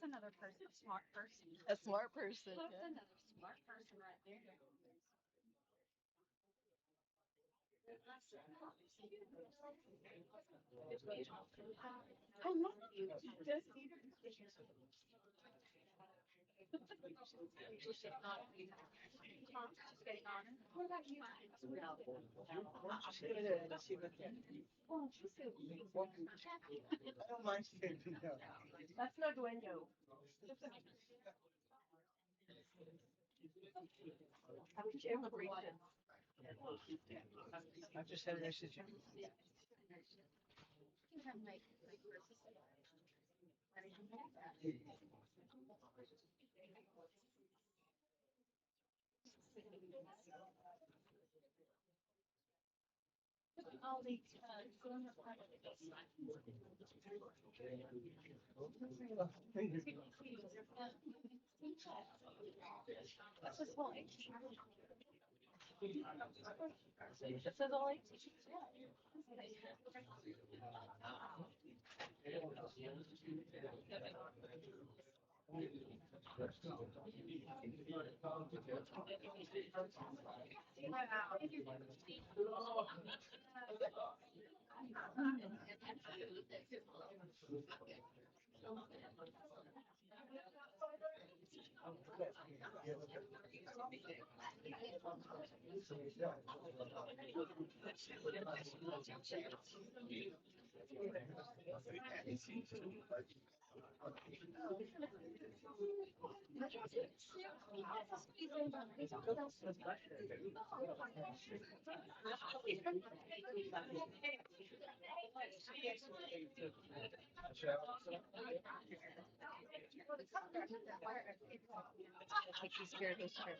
another person, a smart person. A smart person. That's Yeah. another smart person right there. I love you. Just what about you? Oh, she's so cute. I don't mind saying no. That's not window. How much immigration? I've just had a relationship. You have like all these grown up That's just like this is only Like she's scared of her.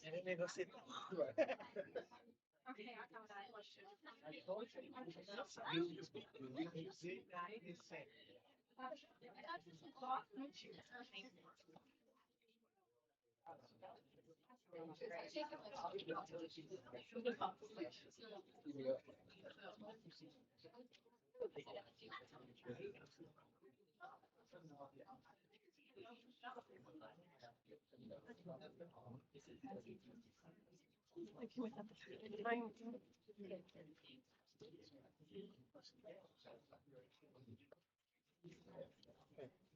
And then they go sit. okay, I know that. I told you. You see, it's sad. Like he went up the time.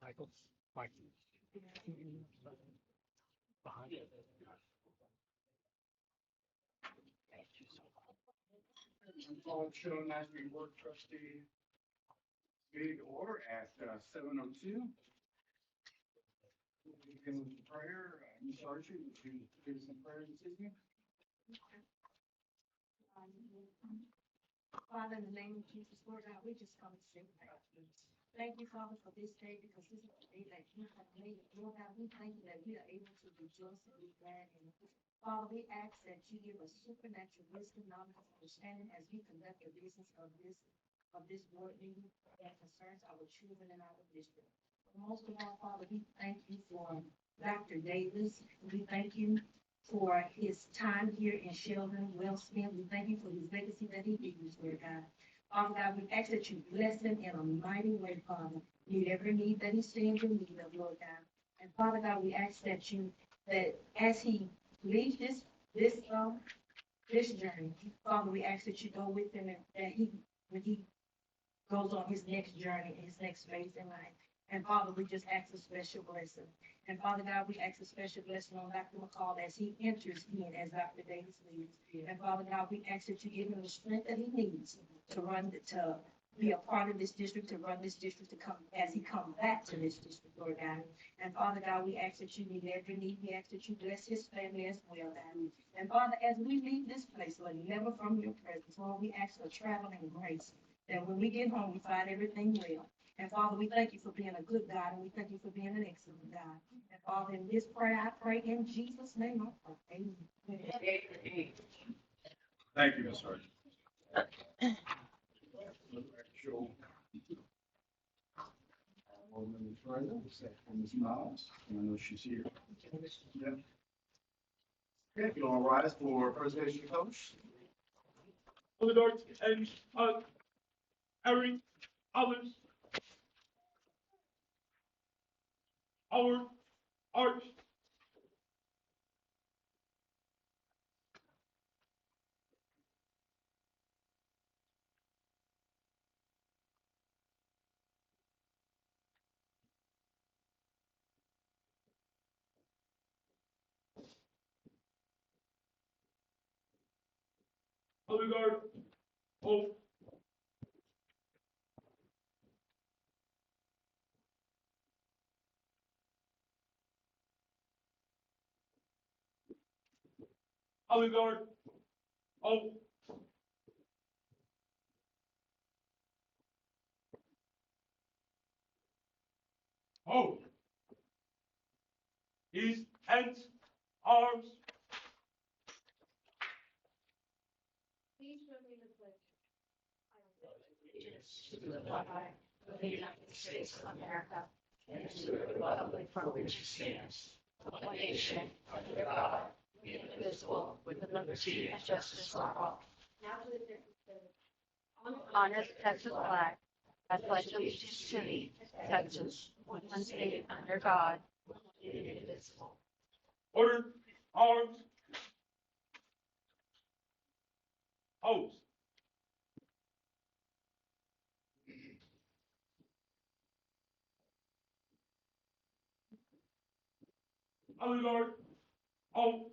Michael, Mike, behind you. Call Children National Board Trustee meeting to order at 7:02. We'll begin with prayer. Ms. Archie, would you give us some prayer this evening? Father, in the name of Jesus, Lord God, we just come to say thank you. Thank you, Father, for this day because this is the day that you have made. Lord God, we thank you that we are able to rejoice and be glad in it. Father, we ask that you give us supernatural wisdom, knowledge, and understanding as we conduct the business of this board meeting that concerns our children in our district. Most of all, Father, we thank you for Dr. Davis. We thank you for his time here in Sheldon, well spent. We thank you for his legacy that he leaves, Lord God. Father God, we ask that you bless him in a mighty way, Father. Meet every need that he stands in need of, Lord God. And Father God, we ask that as he leaves this journey, Father, we ask that you go with him and that when he goes on his next journey, his next phase in life. And Father, we just ask a special blessing. And Father God, we ask a special blessing on Dr. McCall as he enters in as Dr. Davis leads. And Father God, we ask that you give him the strength that he needs to be a part of this district, to run this district, to come as he comes back to this district, Lord God. And Father God, we ask that you meet every need. We ask that you bless his family as well, God. And Father, as we leave this place, Lord, never from your presence, Lord, we ask for traveling grace. That when we get home, we find everything well. And Father, we thank you for being a good God, and we thank you for being an excellent God. And Father, in this prayer, I pray in Jesus' name. I pray. Amen. Thank you, Ms. Archie. Show. Alderman Freda, second from Ms. Miles, and I know she's here. Yeah. Okay, if you all rise for presentation coach. Other guards and Harry, others. Our arch. Other guard. Oh. Other guard. Oh. Oh. His hands, arms. Please show me the pledge. To the flag of the United States of America and to the republic for which it stands, one nation, under God, indivisible, with liberty and justice for all. Now to the Texas flag. Honor the Texas flag. I pledge allegiance to thee, Texas, one state under God, indivisible. Order, arms. Oath. Other guard. Oh.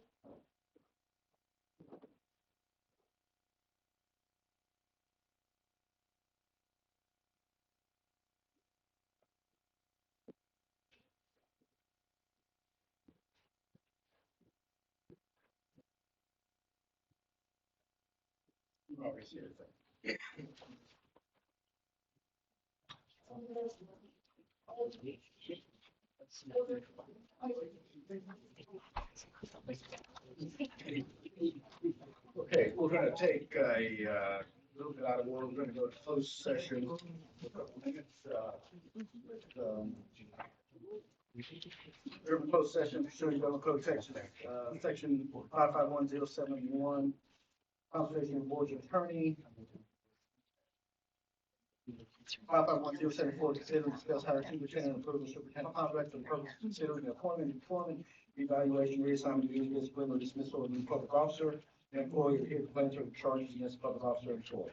You already said it. Okay, we're gonna take a little bit out of order. We're gonna go to closed session. For a couple minutes, we're in closed session, pursuant to Government Code section 551071, consultation with board's attorney. 551074, consider and discuss how to superintendent and approve the superintendent contract for the purpose of considering the appointment, employment, evaluation, reassignment, duty, discipline, or dismissal of a new public officer, and employee adhere to plans or charges against public officer or employee.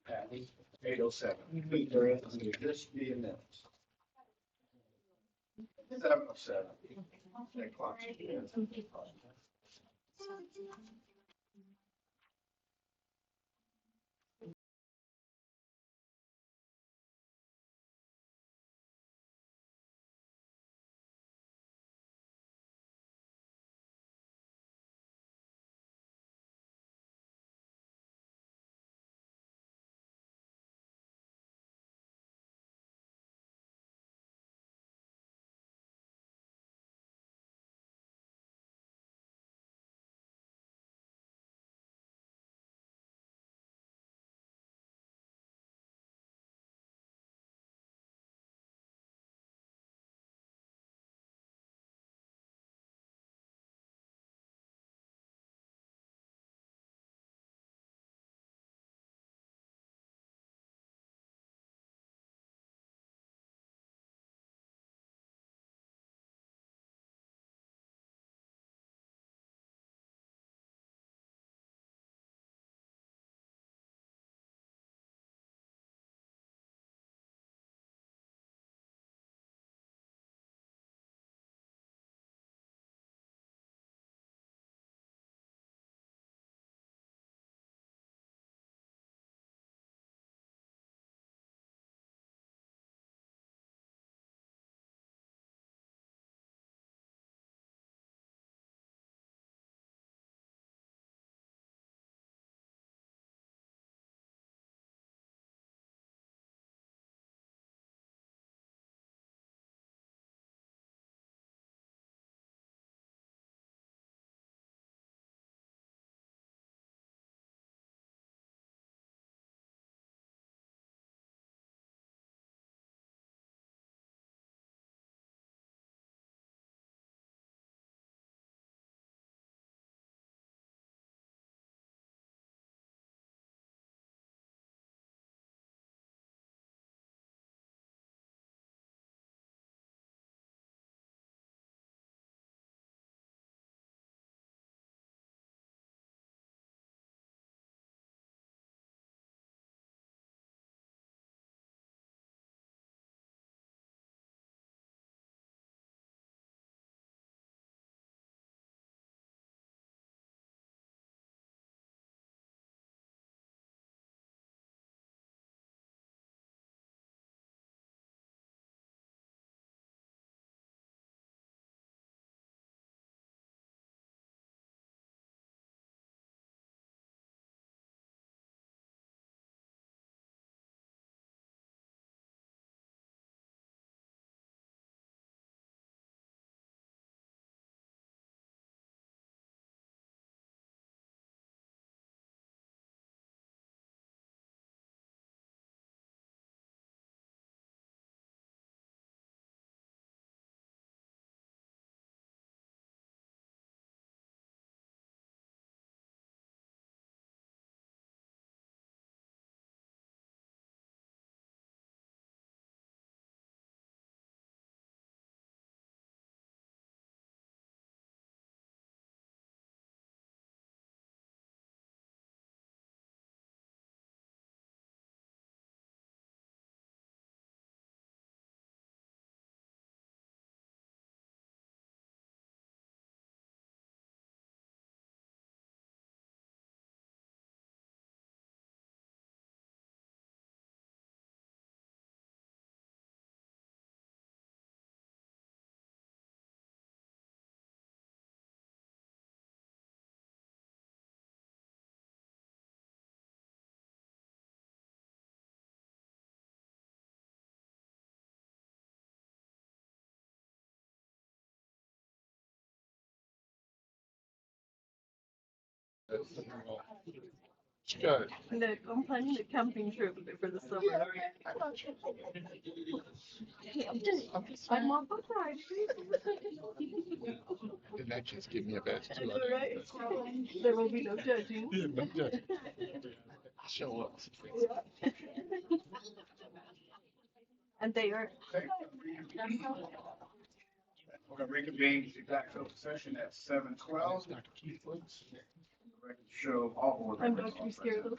At 8:07. There is, this be a minute. 7:07. That clock. Good. Look, I'm planning a camping trip for the summer. I'm on both sides. And that just give me a best I too. know, right? There will be no judging. Yeah, no judging. Show up. And they are. We're gonna reconvene the back open session at 7:12. Dr. Keith Woods. Record show all board I'm members. not too scared of.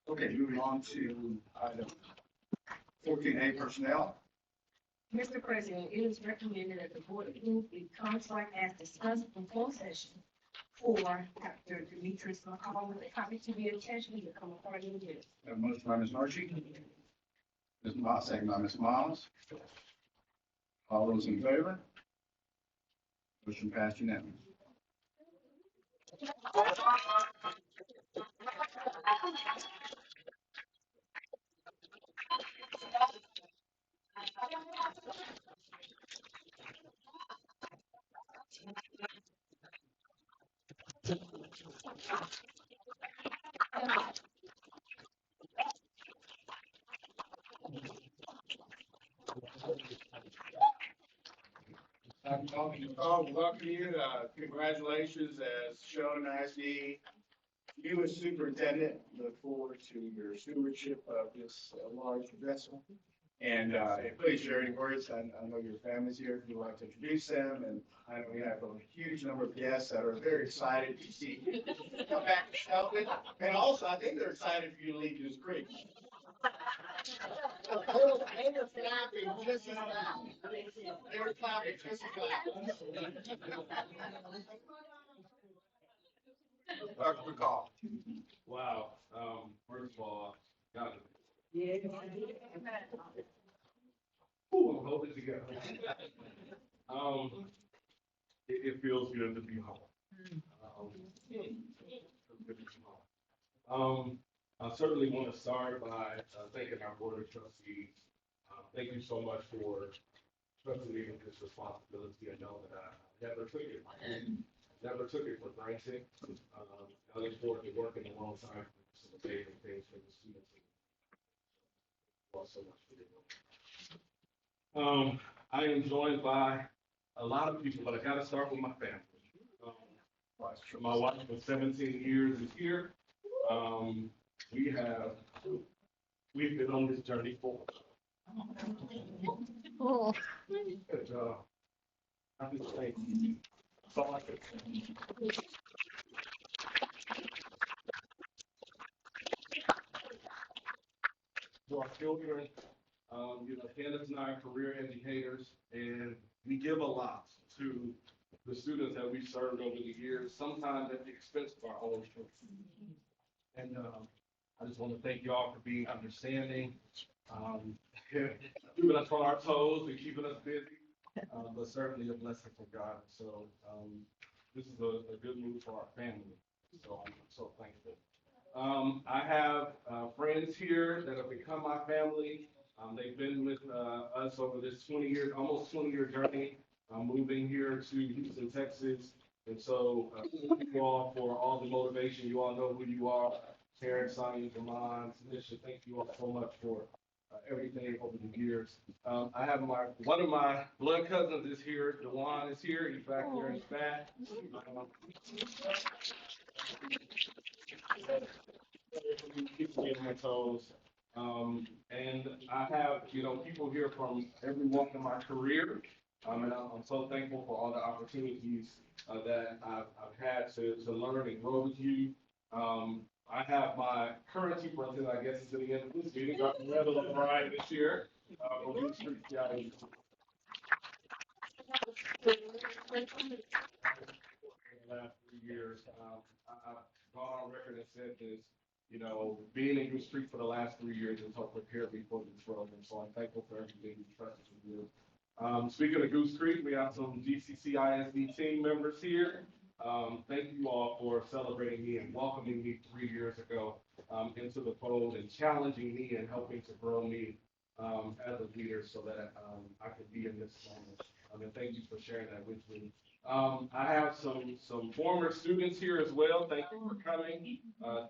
Okay, moving on to item 14A personnel. Mr. President, it is recommended that the board approve the contract as discussed in closed session for Dr. Demetrius McCall with a copy to be attached to become a part of the minutes. A motion by Ms. Archie. Ms. Miles, second by Ms. Miles. All those in favor? Motion passed unanimously. Welcome you. Congratulations as shown as the newest superintendent. Look forward to your stewardship of this large vessel. And please share any words. I know your family's here. If you'd like to introduce them, and I know we have a huge number of guests that are very excited to see you come back to Shelton. And also, I think they're excited for you to leave Goose Creek. They were clapping just as loud. They were clapping just as loud. Dr. McCall. Wow. First of all, God. Ooh, I'm holding it together. It feels good to be home. I certainly want to start by thanking our board of trustees. Thank you so much for trusting me with this responsibility. I know that I never took it. Never took it for granted. I look forward to working alongside some amazing things for the students. So much for it. I am joined by a lot of people, but I got to start with my family. My wife for 17 years is here. We've been on this journey for. Oh. Good job. I just think that's all I could say. To our children, Candace and I are career educators, and we give a lot to the students that we've served over the years, sometimes at the expense of our own children. And I just want to thank you all for being understanding, keeping us on our toes and keeping us busy, but certainly a blessing from God. So this is a good move for our family. So I'm so thankful. I have friends here that have become my family. They've been with us over this 20 years, almost 20-year journey, moving here to Houston, Texas. And so thank you all for all the motivation. You all know who you are. Karen, Sonia, Jamon, Tanisha, thank you all so much for everything over the years. I have one of my blood cousins is here. Dewan is here. He's back there in the back. Keep me on my toes. And I have, people here from every walk in my career. And I'm so thankful for all the opportunities that I've had to learn and grow with you. I have my current superintendent, I guess, to the end of this meeting, Dr. Randall O'Brien this year. From Blue Street, the last 3 years, I've gone on record and said this, being in Goose Street for the last 3 years has helped prepare me for this role. And so I'm thankful for everything you trusted me with. Speaking of Goose Creek, we have some GCC ISD team members here. Thank you all for celebrating me and welcoming me 3 years ago into the fold and challenging me and helping to grow me as a leader so that I could be in this moment. And thank you for sharing that with me I have some former students here as well. Thank you for coming.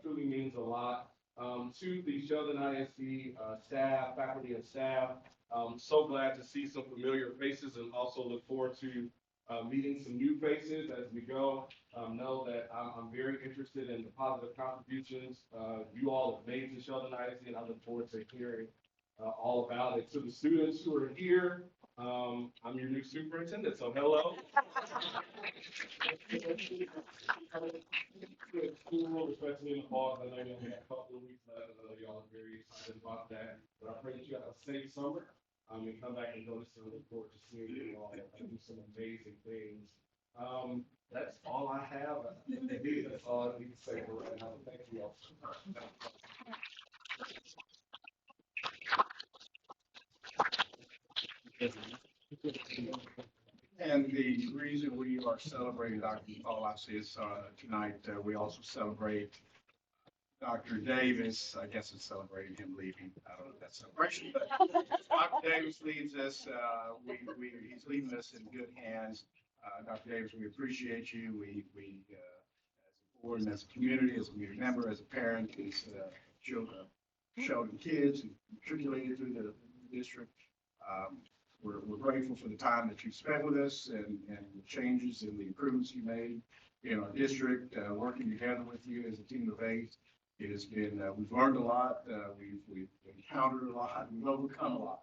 Truly means a lot. To the Sheldon ISD staff, faculty and staff, so glad to see some familiar faces and also look forward to meeting some new faces as we go. Know that I'm very interested in the positive contributions you all have made to Sheldon ISD, and I look forward to hearing all about it. To the students who are here, I'm your new superintendent, so hello. School, especially in the fall, I know you only have a couple of weeks left. I know y'all are very excited about that, but I pray that you have a safe summer. And come back and notice and look forward to seeing you all and do some amazing things. That's all I have. That's all I need to say for right now. Thank you all. And the reason we are celebrating Dr. Paul is tonight, we also celebrate Dr. Davis. I guess it's celebrating him leaving. I don't know if that's celebration, but Dr. Davis leaves us. He's leaving us in good hands. Dr. Davis, we appreciate you. We as a board and as a community, as a community member, as a parent, as Sheldon kids and matriculated through the district. We're grateful for the time that you've spent with us and the changes and the improvements you made in our district, working together with you as a team of 8. It has been, we've learned a lot, we've encountered a lot, we've overcome a lot.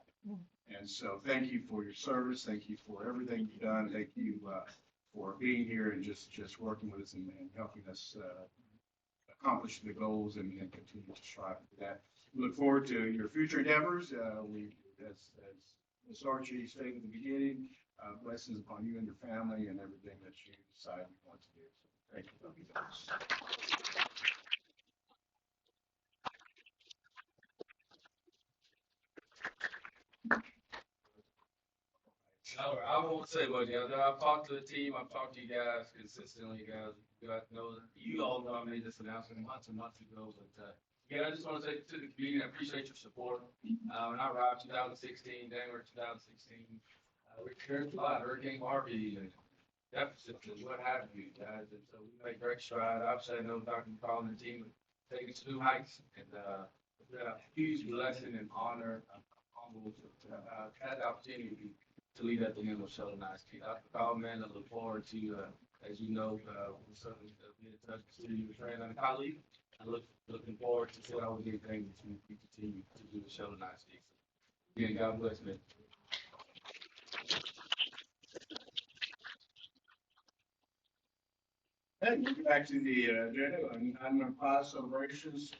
And so thank you for your service. Thank you for everything you've done. Thank you for being here and just working with us and helping us accomplish the goals and continue to strive for that. We look forward to your future endeavors. As Ms. Archie stated at the beginning, blessings upon you and your family and everything that you decide you want to do. So thank you, Dr. Davis. I won't say much. I've talked to the team. I've talked to you guys consistently. You guys know, you all know I made this announcement months and months ago. But again, I just want to say to the community, I appreciate your support. When I arrived 2016, January 2016, we experienced a lot of Hurricane Harvey and deficits and what have you, guys. And so we made great strides. Obviously, I know Dr. McCall and the team have taken to new heights, and it's been a huge blessing and honor. I'm humbled to have had the opportunity to lead at the end of Sheldon ISD. Dr. McCall, man, I look forward to, as you know, we'll certainly be in touch to your friend and a colleague. I looking forward to see all the good things that you continue to do with Sheldon ISD. Again, God bless me. Hey, back to the agenda, item number 5, celebrations,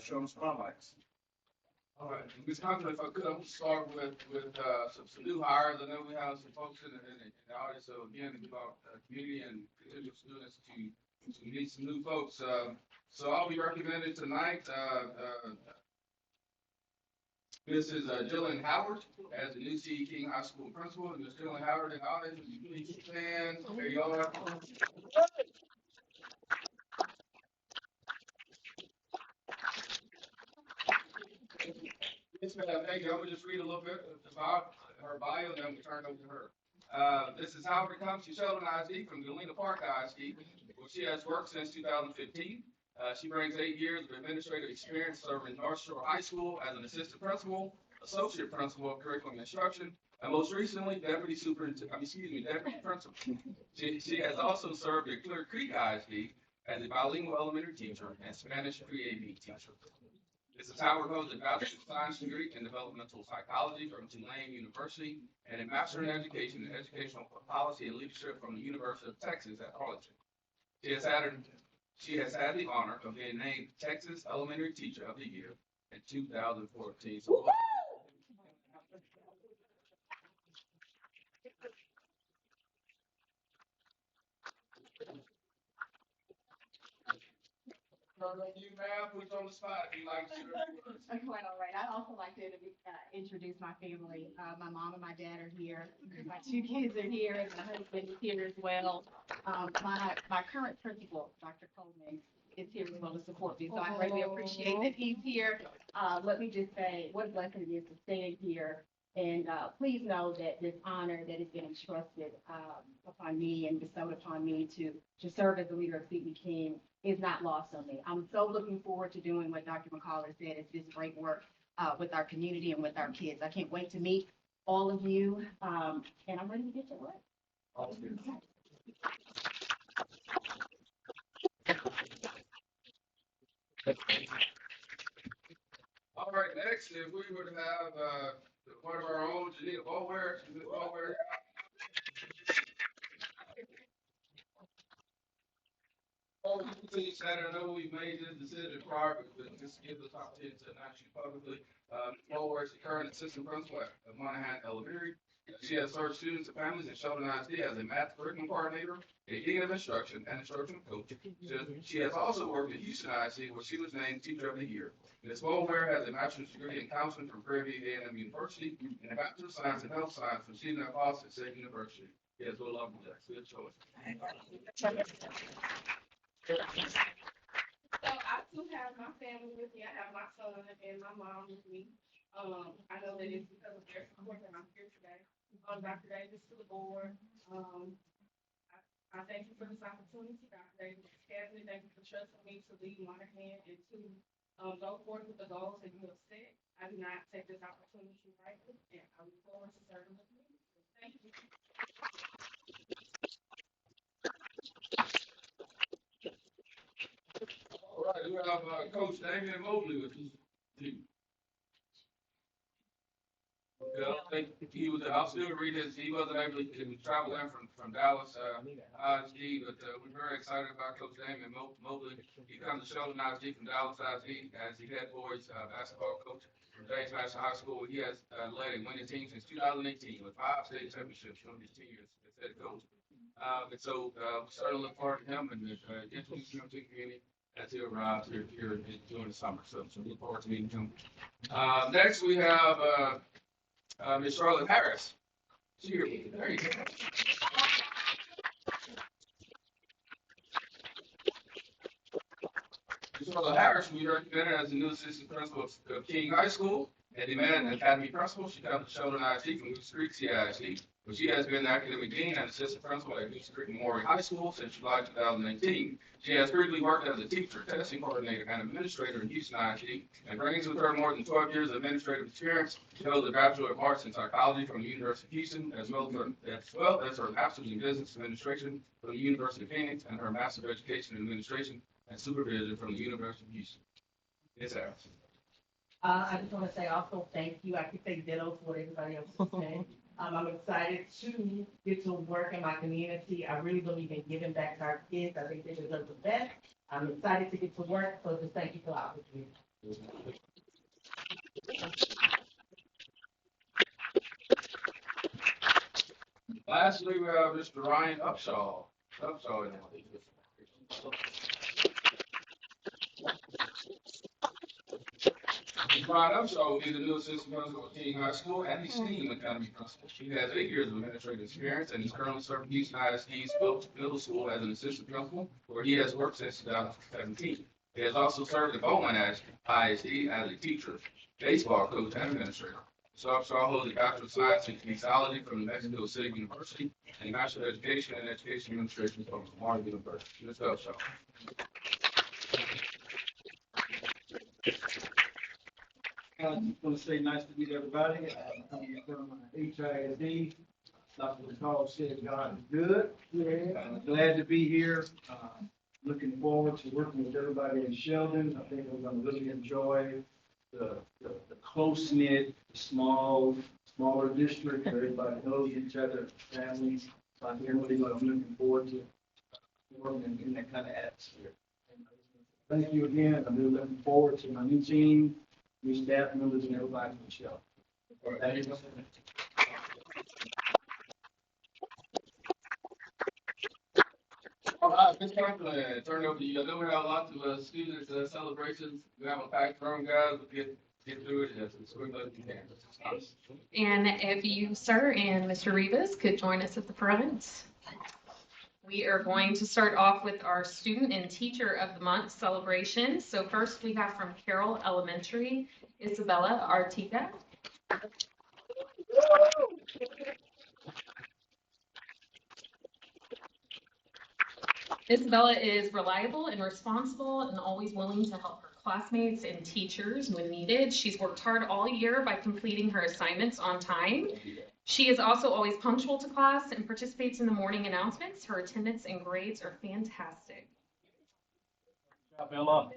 Sheldon spotlights. All right, Ms. Hunter, if I could, I'm gonna start with some new hires. I know we have some folks in the audience, so again, to give our community and potential students to meet some new folks. So I'll be recommended tonight, Mrs. Jillian Howard as the new C.E. King High School principal. And Ms. Jillian Howard in the audience, would you please stand? There you are. Yes, ma'am. Thank you. I'm gonna just read a little bit about her bio, and then we'll turn it over to her. Mrs. Howard comes to Sheldon ISD from Galena Park ISD, where she has worked since 2015. She brings 8 years of administrative experience serving North Shore High School as an assistant principal, associate principal of curriculum instruction, and most recently, deputy principal. She has also served at Clear Creek ISD as a bilingual elementary teacher and Spanish pre-AB teacher. Mrs. Howard holds a Bachelor of Science degree in Developmental Psychology from Tulane University and a Master in Education in Educational Policy and Leadership from the University of Texas at Arlington. She has had the honor of being named Texas Elementary Teacher of the Year in 2014. So, you, ma'am, put you on the spot if you like to. Quite all right. I'd also like to introduce my family. My mom and my dad are here. My 2 kids are here, and my husband is here as well. My current principal, Dr. Coleman, is here as well to support me. So I greatly appreciate that he's here. Let me just say what a blessing it is to stand here And please know that this honor that has been entrusted upon me and bestowed upon me to serve as the leader of CB King is not lost on me. I'm so looking forward to doing what Dr. McCullough said, is this great work with our community and with our kids. I can't wait to meet all of you, and I'm ready to get to work. All right, next, if we would have, one of our own, Janita Bower, Oh, please, I know we made this decision prior, but just give this opportunity to announce you publicly. Bower is the current assistant principal at Monahan Elementary. She has served students and families in Sheldon ISD as a math curriculum coordinator, a dean of instruction, and instructional coach. She has also worked at Houston ISD, where she was named Teacher of the Year. Ms. Bower has a bachelor's degree in counseling from Prairie View A&M University and a bachelor of science in health science from Stephen F. Austin State University. Yes, we'll love you, Jack. Good choice. So I too have my family with me. I have my son and my mom with me. I know that it's because of their support that I'm here today. Dr. Davis to the board. I thank you for this opportunity, Dr. Davis. Cabinet, thank you for trusting me to lead Monahan and to go forward with the goals that you have set. I do not take this opportunity lightly, and I look forward to serving with you. Thank you. All right, we have Coach Damian Mobley with us. Yeah, I think he was, I'll still read his, he wasn't able to travel in from Dallas, ISD, but we're very excited about Coach Damian Mobley. He comes to Sheldon ISD from Dallas ISD as the head boys basketball coach from James Madison High School. He has led a winning team since 2018 with 5 state championships during his 10 years as head coach. And so we certainly look forward to him and introduce him to the community as he arrives here during the summer. So look forward to meeting him. Next, we have Ms. Charlotte Harris. There you go. Ms. Charlotte Harris, we recommended as the new assistant principal of King High School and the Man Academy principal. She comes to Sheldon ISD from Goose Creek CISD. But she has been the academic dean and assistant principal at Goose Creek Memorial High School since July 2018. She has previously worked as a teacher, testing coordinator, and administrator in Houston ISD, and brings with her more than 12 years of administrative experience. She holds a Bachelor of Arts in Psychology from the University of Houston, as well as her Master's in Business Administration from the University of Phoenix, and her Master's of Education in Administration and Supervision from the University of Houston. Ms. Harris. I just want to say also thank you. I could say ditto for what everybody else is saying. I'm excited to get to work in my community. I really believe in giving back to our kids. I think they deserve the best. I'm excited to get to work, so just thank you for the opportunity. Lastly, we have Mr. Ryan Upshaw. Ryan Upshaw will be the new assistant principal at King High School and the STEAM Academy principal. He has 8 years of administrative experience and is currently serving Houston ISD's middle school as an assistant principal, where he has worked since 2017. He has also served at Bowman ISD as a teacher, baseball coach, and administrator. So Upshaw holds a Bachelor of Science in Kinesiology from New Mexico City University and a Master of Education and Education Administration from Lamar University. Mr. Upshaw. I just want to say nice to meet everybody. I'm from HISD. Dr. McCall said God is good. I'm glad to be here. Looking forward to working with everybody in Sheldon. I think we're going to really enjoy the close-knit, smaller district where everybody knows each other, families. So I'm really looking forward to working in that kind of atmosphere. Thank you again. I'm really looking forward to my new team, new staff members, and everybody in the show. Thank you. All right, Ms. Franklin, turn it over to you. I know we have lots of students celebrations. We have a packed room, guys. We'll get through it as quickly as we can. And if you, sir, and Mr. Rivas could join us at the front. We are going to start off with our Student and Teacher of the Month celebration. So first we have from Carroll Elementary, Isabella Artica. Isabella is reliable and responsible and always willing to help her classmates and teachers when needed. She's worked hard all year by completing her assignments on time. She is also always punctual to class and participates in the morning announcements. Her attendance and grades are fantastic. Bella.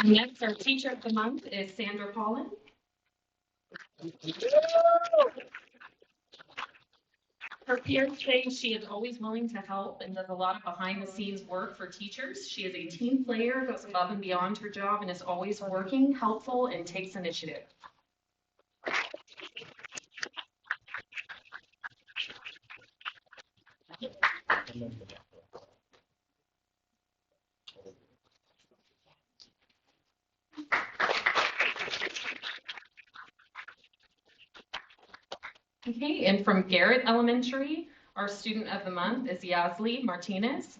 Next, our teacher of the month is Sandra Paulin. Her peers say she is always willing to help and does a lot of behind-the-scenes work for teachers. She is a team player, goes above and beyond her job, and is always working, helpful, and takes initiative. Okay, and from Garrett Elementary, our student of the month is Yazli Martinez.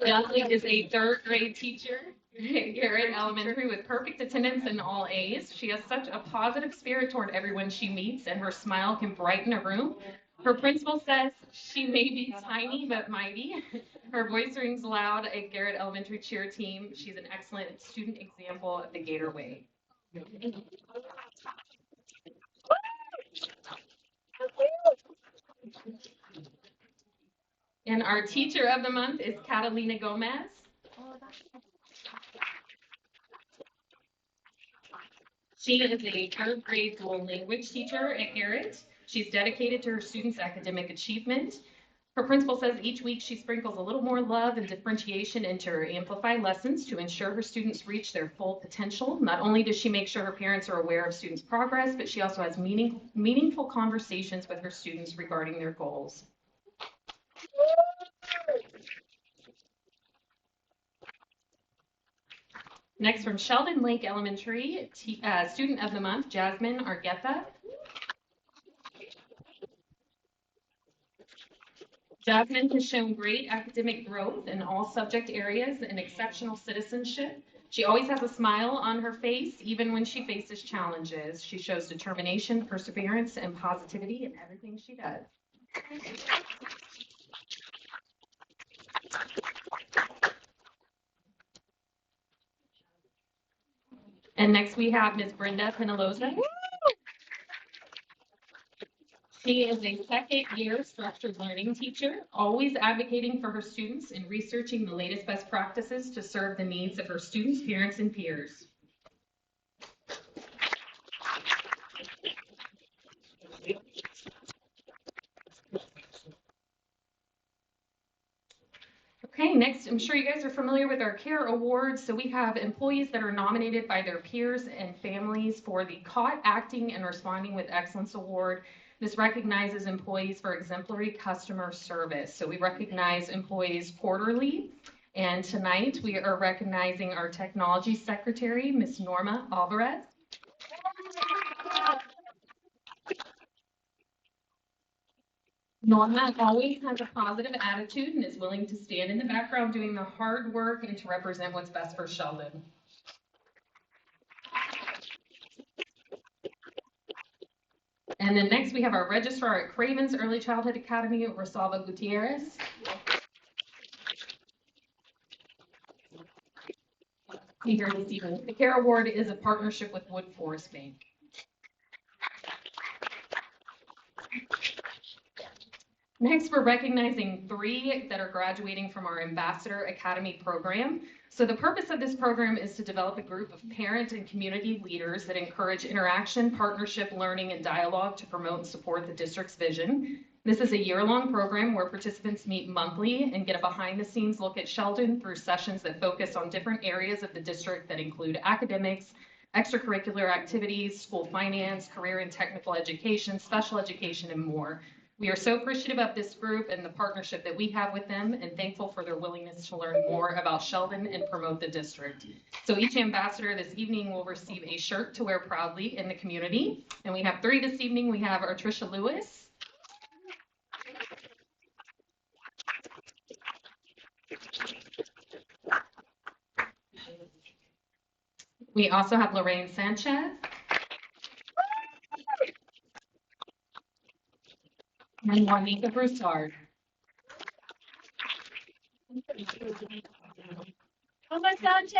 Yazli is a third grade teacher at Garrett Elementary with perfect attendance and all A's. She has such a positive spirit toward everyone she meets, and her smile can brighten a room. Her principal says she may be tiny but mighty. Her voice rings loud at Garrett Elementary cheer team. She's an excellent student example of the Gator Way. And our teacher of the month is Catalina Gomez. She is a third grade dual language teacher at Garrett. She's dedicated to her students' academic achievement. Her principal says each week she sprinkles a little more love and differentiation into her amplified lessons to ensure her students reach their full potential. Not only does she make sure her parents are aware of students' progress, but she also has meaningful conversations with her students regarding their goals. Next, from Sheldon Lake Elementary, student of the month, Jasmine Argueta. Jasmine has shown great academic growth in all subject areas and exceptional citizenship. She always has a smile on her face, even when she faces challenges. She shows determination, perseverance, and positivity in everything she does. And next we have Ms. Brenda Penaloza. She is a second-year structured learning teacher, always advocating for her students and researching the latest best practices to serve the needs of her students, parents, and peers. Okay, next, I'm sure you guys are familiar with our CARE Awards. So we have employees that are nominated by their peers and families for the Caught Acting and Responding with Excellence Award. This recognizes employees for exemplary customer service. So we recognize employees quarterly. And tonight we are recognizing our technology secretary, Ms. Norma Alvarez. Norma always has a positive attitude and is willing to stand in the background doing the hard work and to represent what's best for Sheldon. And then next we have our registrar at Cravens Early Childhood Academy, Rosalba Gutierrez. Here this evening. The CARE Award is a partnership with Wood Forest Bank. Next, we're recognizing 3 that are graduating from our Ambassador Academy program. So the purpose of this program is to develop a group of parent and community leaders that encourage interaction, partnership, learning, and dialogue to promote and support the district's vision. This is a year-long program where participants meet monthly and get a behind-the-scenes look at Sheldon through sessions that focus on different areas of the district that include academics, extracurricular activities, school finance, career and technical education, special education, and more. We are so appreciative of this group and the partnership that we have with them and thankful for their willingness to learn more about Sheldon and promote the district. So each ambassador this evening will receive a shirt to wear proudly in the community. And we have 3 this evening. We have Artricia Lewis, We also have Lorraine Sanchez. And Juanita Broussard. Mama Sanchez.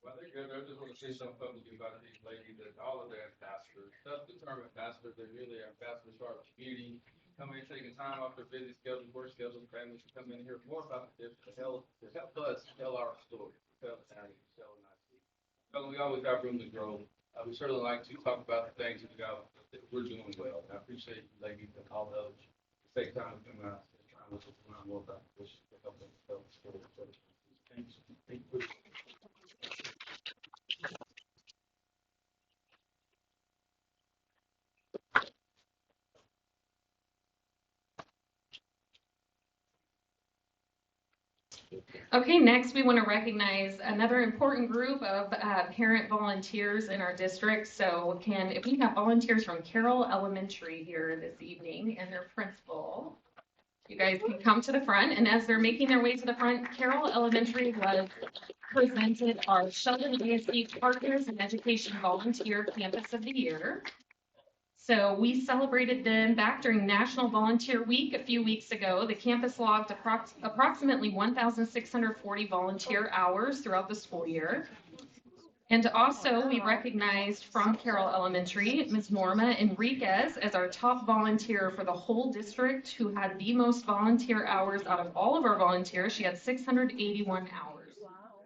Well, they're good. I just want to say something publicly about these ladies, that all of their ambassadors, tough-to-term ambassadors, they really are ambassadors for our community. Coming and taking time off their busy schedules, work schedules, families to come in and hear more about this, to help us tell our story, tell the narrative, tell the nice. So we always have room to grow. We certainly like to talk about the things that we're doing well. And I appreciate you ladies and all those who take time to come out and try to learn more about this to help them tell the story. So, thank you. Thank you. Okay, next we want to recognize another important group of parent volunteers in our district. So if we have volunteers from Carroll Elementary here this evening and their principal, you guys can come to the front. And as they're making their way to the front, Carroll Elementary was presented our Sheldon ASD Partners in Education Volunteer Campus of the Year. So we celebrated them back during National Volunteer Week a few weeks ago. The campus logged approximately 1,640 volunteer hours throughout the school year. And also we recognized from Carroll Elementary, Ms. Norma Enriquez as our top volunteer for the whole district, who had the most volunteer hours out of all of our volunteers. She had 681 hours. Wow.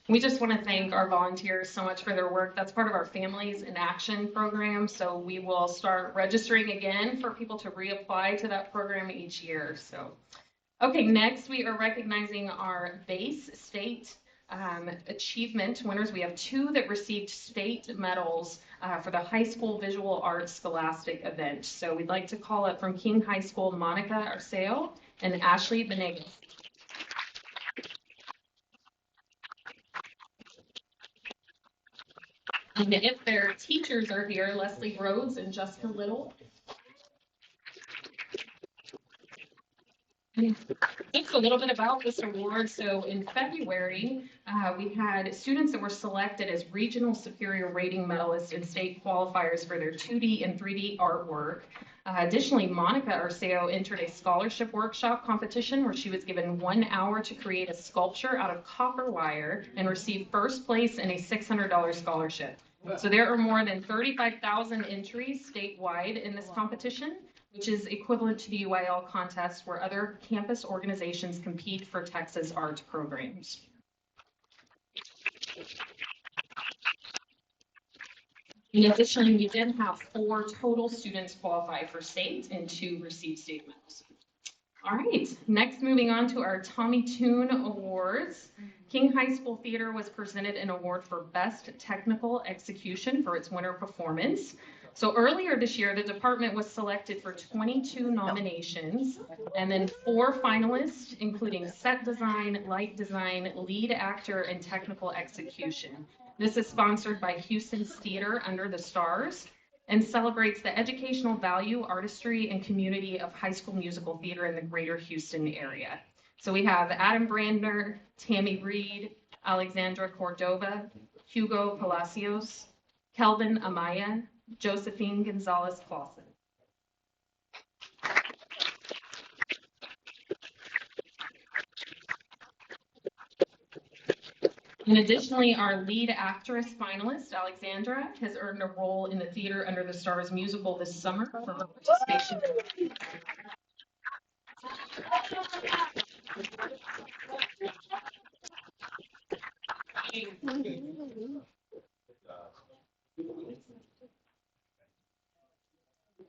We just want to thank our volunteers so much for their work. That's part of our Families in Action program. So we will start registering again for people to reapply to that program each year. So, okay, next we are recognizing our base state achievement winners. We have 2 that received state medals for the high school visual arts scholastic event. So we'd like to call up from King High School, Monica Arceo and Ashley Benegas. And if their teachers are here, Leslie Rhodes and Jessica Little. Just a little bit about this award. So in February, we had students that were selected as regional superior rating medalists and state qualifiers for their 2D and 3D artwork. Additionally, Monica Arceo entered a scholarship workshop competition where she was given 1 hour to create a sculpture out of copper wire and received first place in a $600 scholarship. So there are more than 35,000 entries statewide in this competition, which is equivalent to the UIL contest where other campus organizations compete for Texas art programs. In addition, we did have 4 total students qualify for state and 2 receive state medals. All right, next moving on to our Tommy Tune Awards. King High School Theater was presented an award for Best Technical Execution for its winter performance. So earlier this year, the department was selected for 22 nominations and then 4 finalists, including set design, light design, lead actor, and technical execution. This is sponsored by Houston's Theater Under the Stars and celebrates the educational value, artistry, and community of high school musical theater in the greater Houston area. So we have Adam Brandner, Tammy Reed, Alexandra Cordova, Hugo Palacios, Kelvin Amaya, Josephine Gonzalez Clausen. And additionally, our lead actress finalist, Alexandra, has earned a role in the Theater Under the Stars musical this summer for her participation.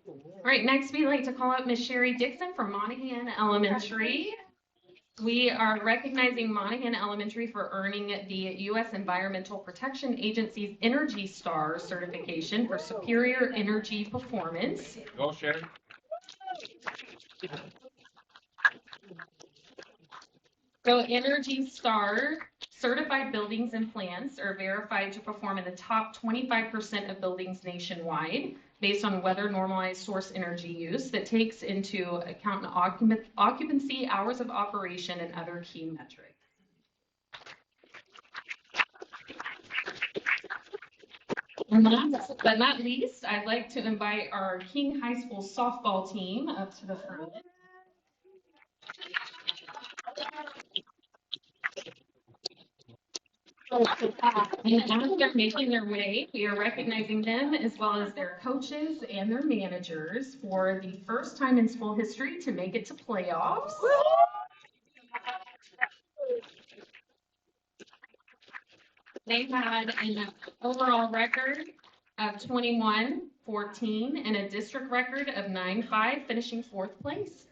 All right, next we'd like to call up Miss Sherry Dixon from Monahan Elementary. We are recognizing Monahan Elementary for earning the U.S. Environmental Protection Agency's Energy Star certification for superior energy performance. Go, Sherry. So Energy Star certified buildings and plants are verified to perform in the top 25% of buildings nationwide based on weather normalized source energy use that takes into account occupancy, hours of operation, and other key metrics. And last but not least, I'd like to invite our King High School softball team up to the front. And as they're making their way, we are recognizing them as well as their coaches and their managers for the first time in school history to make it to playoffs. They had an overall record of 21-14 and a district record of 9-5, finishing 4th place.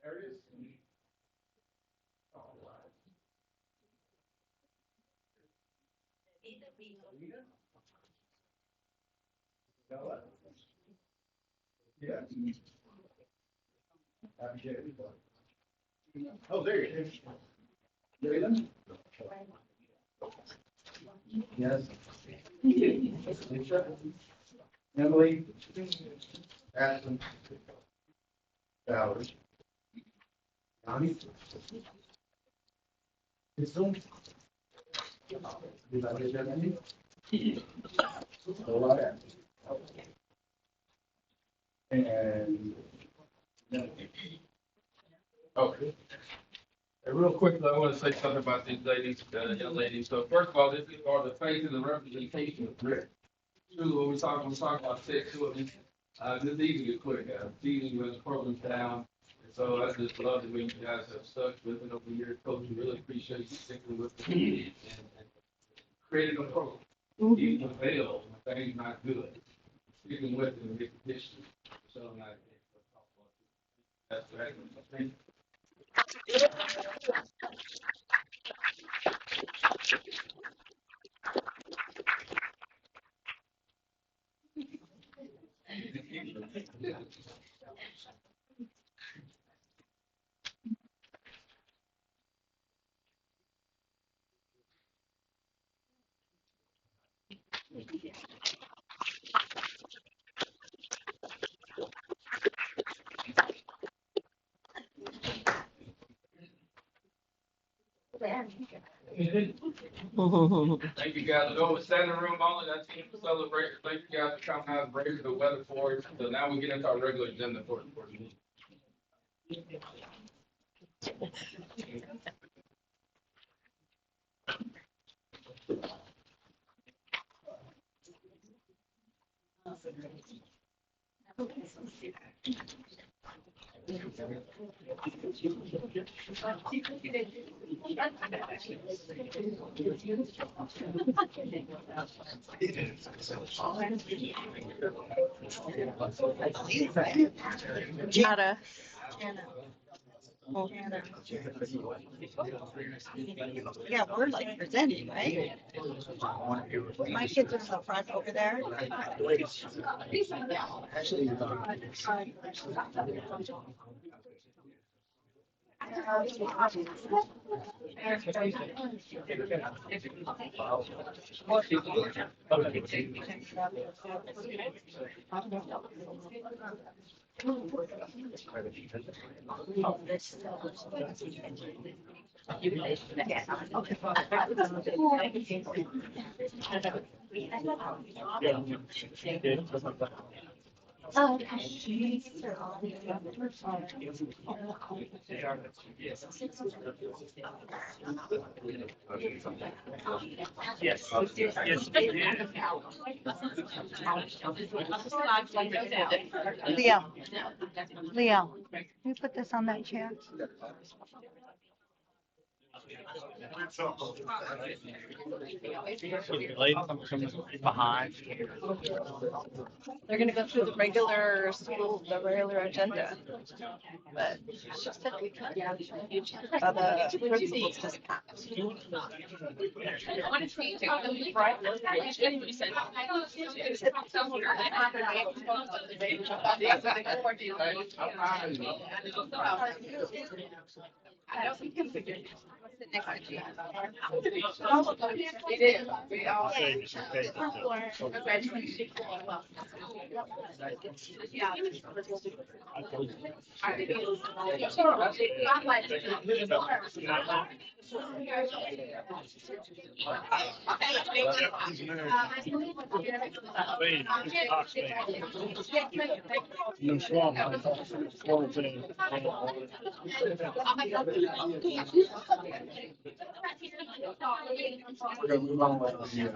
There it is. Yeah. Oh, there you go. Jalen? Yes. Lisa? Emily? Ashton? Valerie? Donnie? Crystal? Did I get that, Andy? All right. And. Okay. Hey, real quick, though, I want to say something about these ladies, young ladies. So first of all, this are the face and the representation of grit. Two, when we talk about sex, two of them, it's easy to quit, guys. It's easy when the program's down. And so I just love the way you guys have stuck with it over the years. Coach, we really appreciate you sticking with it and creating a program. Even if it fails, when things not good, sticking with it and get the history. So that's right. Thank you. Thank you guys. Go with standing room only. That team celebration. Thank you guys for coming out and breaking the weather for us. So now we get into our regular agenda for the meeting. Jada. Yeah, we're like presenting, right? My kids are in the front over there. Actually, Yeah. Oh, Yes. Leo, Leo, can you put this on that chair? Behind. They're gonna go through the regular school, the regular agenda. But she said we could, yeah, the principals just passed. I don't think you figured. Next to you. It is. We all. Yeah. We're gonna move on with the,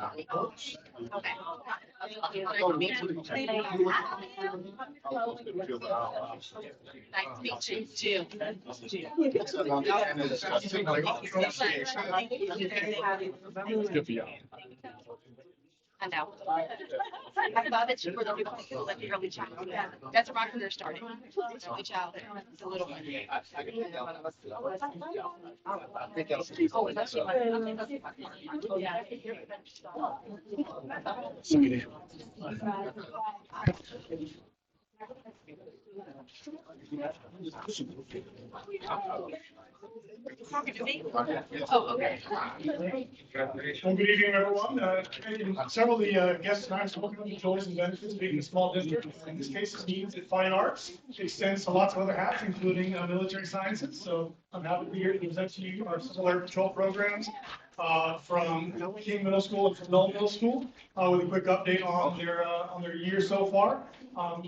Nice to meet you too. I know. I thought that you were the only one who lived early childhood. That's where my career started. Early childhood. It's a little one. Oh, that's oh, yeah. Oh, okay. Well, good evening, everyone. Several of the guests tonight have spoken of the joys and benefits of being a small district. In this case, it means that fine arts extends to lots of other hats, including military sciences. So I'm happy to be here to present to you our Civil Air Patrol programs from King Middle School and from Knoll Middle School with a quick update on their year so far.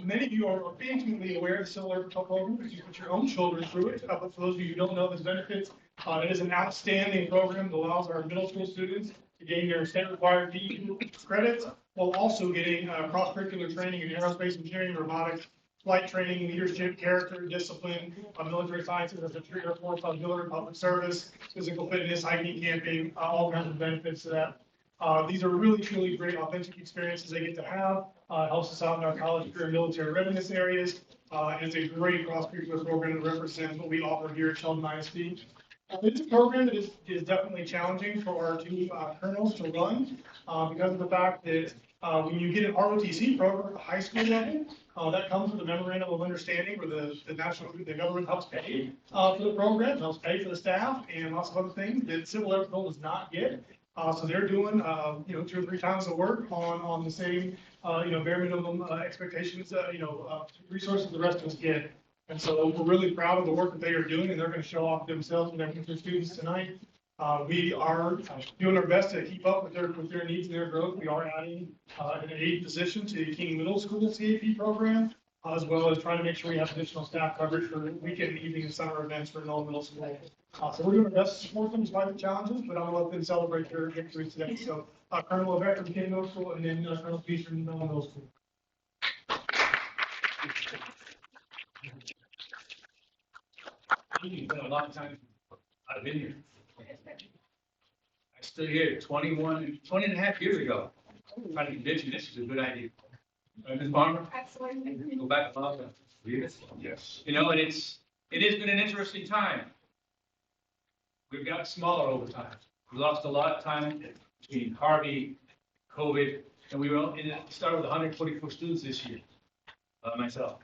Many of you are intimately aware of the Civil Air Patrol program because you put your own children through it. But for those of you who don't know those benefits, it is an outstanding program that allows our middle school students to gain their state required PE credits while also getting cross-curricular training in aerospace engineering, robotics, flight training, leadership, character, discipline, military sciences as a tree or force auxiliary, public service, physical fitness, hiking, camping, all kinds of benefits to that. These are really, truly great authentic experiences they get to have. Helps us out in our college career military readiness areas. And it's a great cross-curricular program that represents what we offer here at Sheldon ISD. It's a program that is definitely challenging for our two colonels to run because of the fact that when you get an ROTC program at the high school level, that comes with a memorandum of understanding where the government helps pay for the program, helps pay for the staff and lots of other things that Civil Air Patrol does not get. So they're doing 2 or 3 times the work on the same bare minimum expectations resources the rest of us get. And so we're really proud of the work that they are doing, and they're going to show off themselves and their students tonight. We are doing our best to keep up with their needs and their growth. We are adding an aide position to the King Middle School CAP program, as well as trying to make sure we have additional staff coverage for weekend, evening, and summer events for Knoll Middle School. So we're doing our best to support them despite the challenges, but I'm going to let them celebrate their victories today. So Colonel Levesque from King Middle School, and then Colonel Peace from Knoll Middle School. It's been a long time I've been here. I stood here 20 and a half years ago, trying to convince you this is a good idea. Ms. Farmer? Absolutely. Go back a long time. yes. You know, and it has been an interesting time. We've gotten smaller over time. We lost a lot of time between Harvey, COVID, and we started with 144 students this year, myself.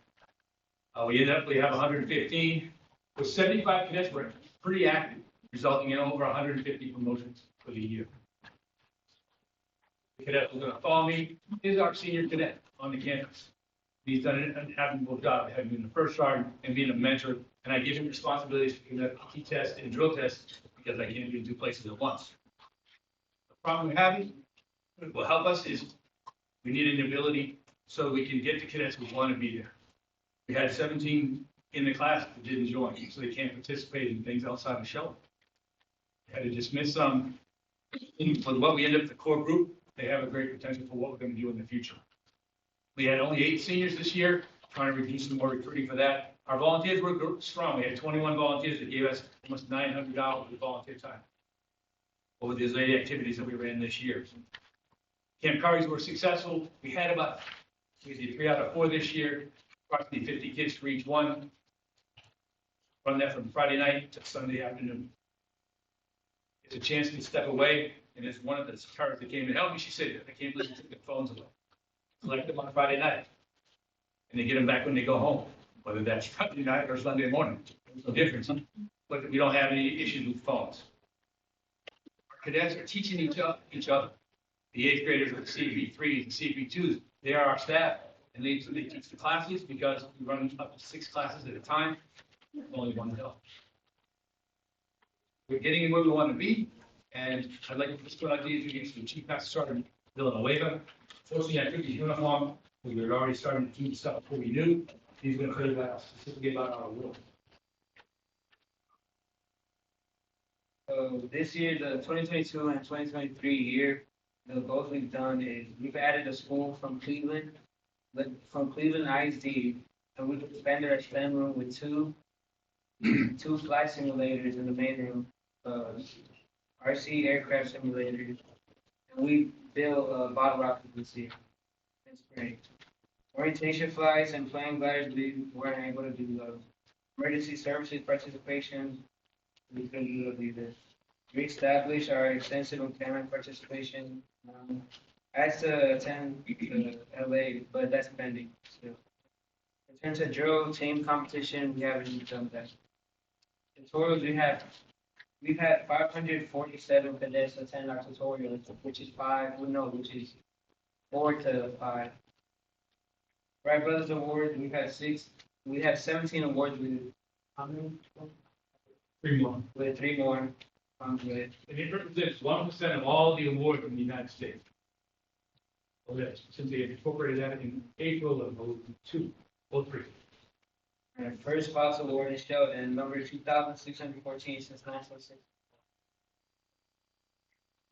We have 115. With 75 cadets, we're pretty active, resulting in over 150 promotions for the year. The cadet who's going to follow me is our senior cadet on the campus. He's done an admirable job having been the first sergeant and being a mentor, and I give him responsibilities for conduct key tests and drill tests because I can't be in 2 places at once. The problem we're having, what will help us is we need an ability so we can get the cadets who want to be there. We had 17 in the class that didn't join, so they can't participate in things outside of shelter. Had to dismiss some. With what we end up the core group, they have a great potential for what we're going to do in the future. We had only 8 seniors this year, trying to reduce some more recruiting for that. Our volunteers were strong. We had 21 volunteers that gave us almost $900 of volunteer time over these 8 activities that we ran this year. Camp Curry's were successful. We had about 3 out of 4 this year, approximately 50 kids for each one. Run that from Friday night to Sunday afternoon. It's a chance to step away, and it's one of the Currys that came to help me. She said, I can't believe you took the phones away. Collect them on Friday night, and they get them back when they go home, whether that's Friday night or Sunday morning. There's no difference, but we don't have any issues with phones. Our cadets are teaching each other. The 8th graders are the CP3s and CP2s. They are our staff, and they teach the classes because we run up to 6 classes at a time, only one hill. We're getting where we want to be, and I'd like to put ideas against the Chief Master Sergeant Villanueva. Fortunately, I took his uniform. We were already starting to do the stuff before we knew. He's going to tell you about specifically about our award. So this year, the 2022 and 2023 year, the goals we've done is we've added a school from Cleveland ISD, and we've expanded our STEM room with two flight simulators in the main room, RC aircraft simulators, and we built bottle rockets this year. That's great. Orientation flights and plane gliders, we weren't able to do those. Emergency services participation, we couldn't do this. Reestablish our extensive on-camera participation. I had to attend LA, but that's pending still. In terms of drill team competition, we haven't done that. Tutorials, we've had 547 cadets attend our tutorials, which is 4 to 5. Wright Brothers Awards, we've had 6. We have 17 awards with how many? 3 more. With 3 more. And it represents 1% of all the awards in the United States. Well, that's since they incorporated that in April of 2003. Our first Fox Award is shown in number 2,614 since 1960.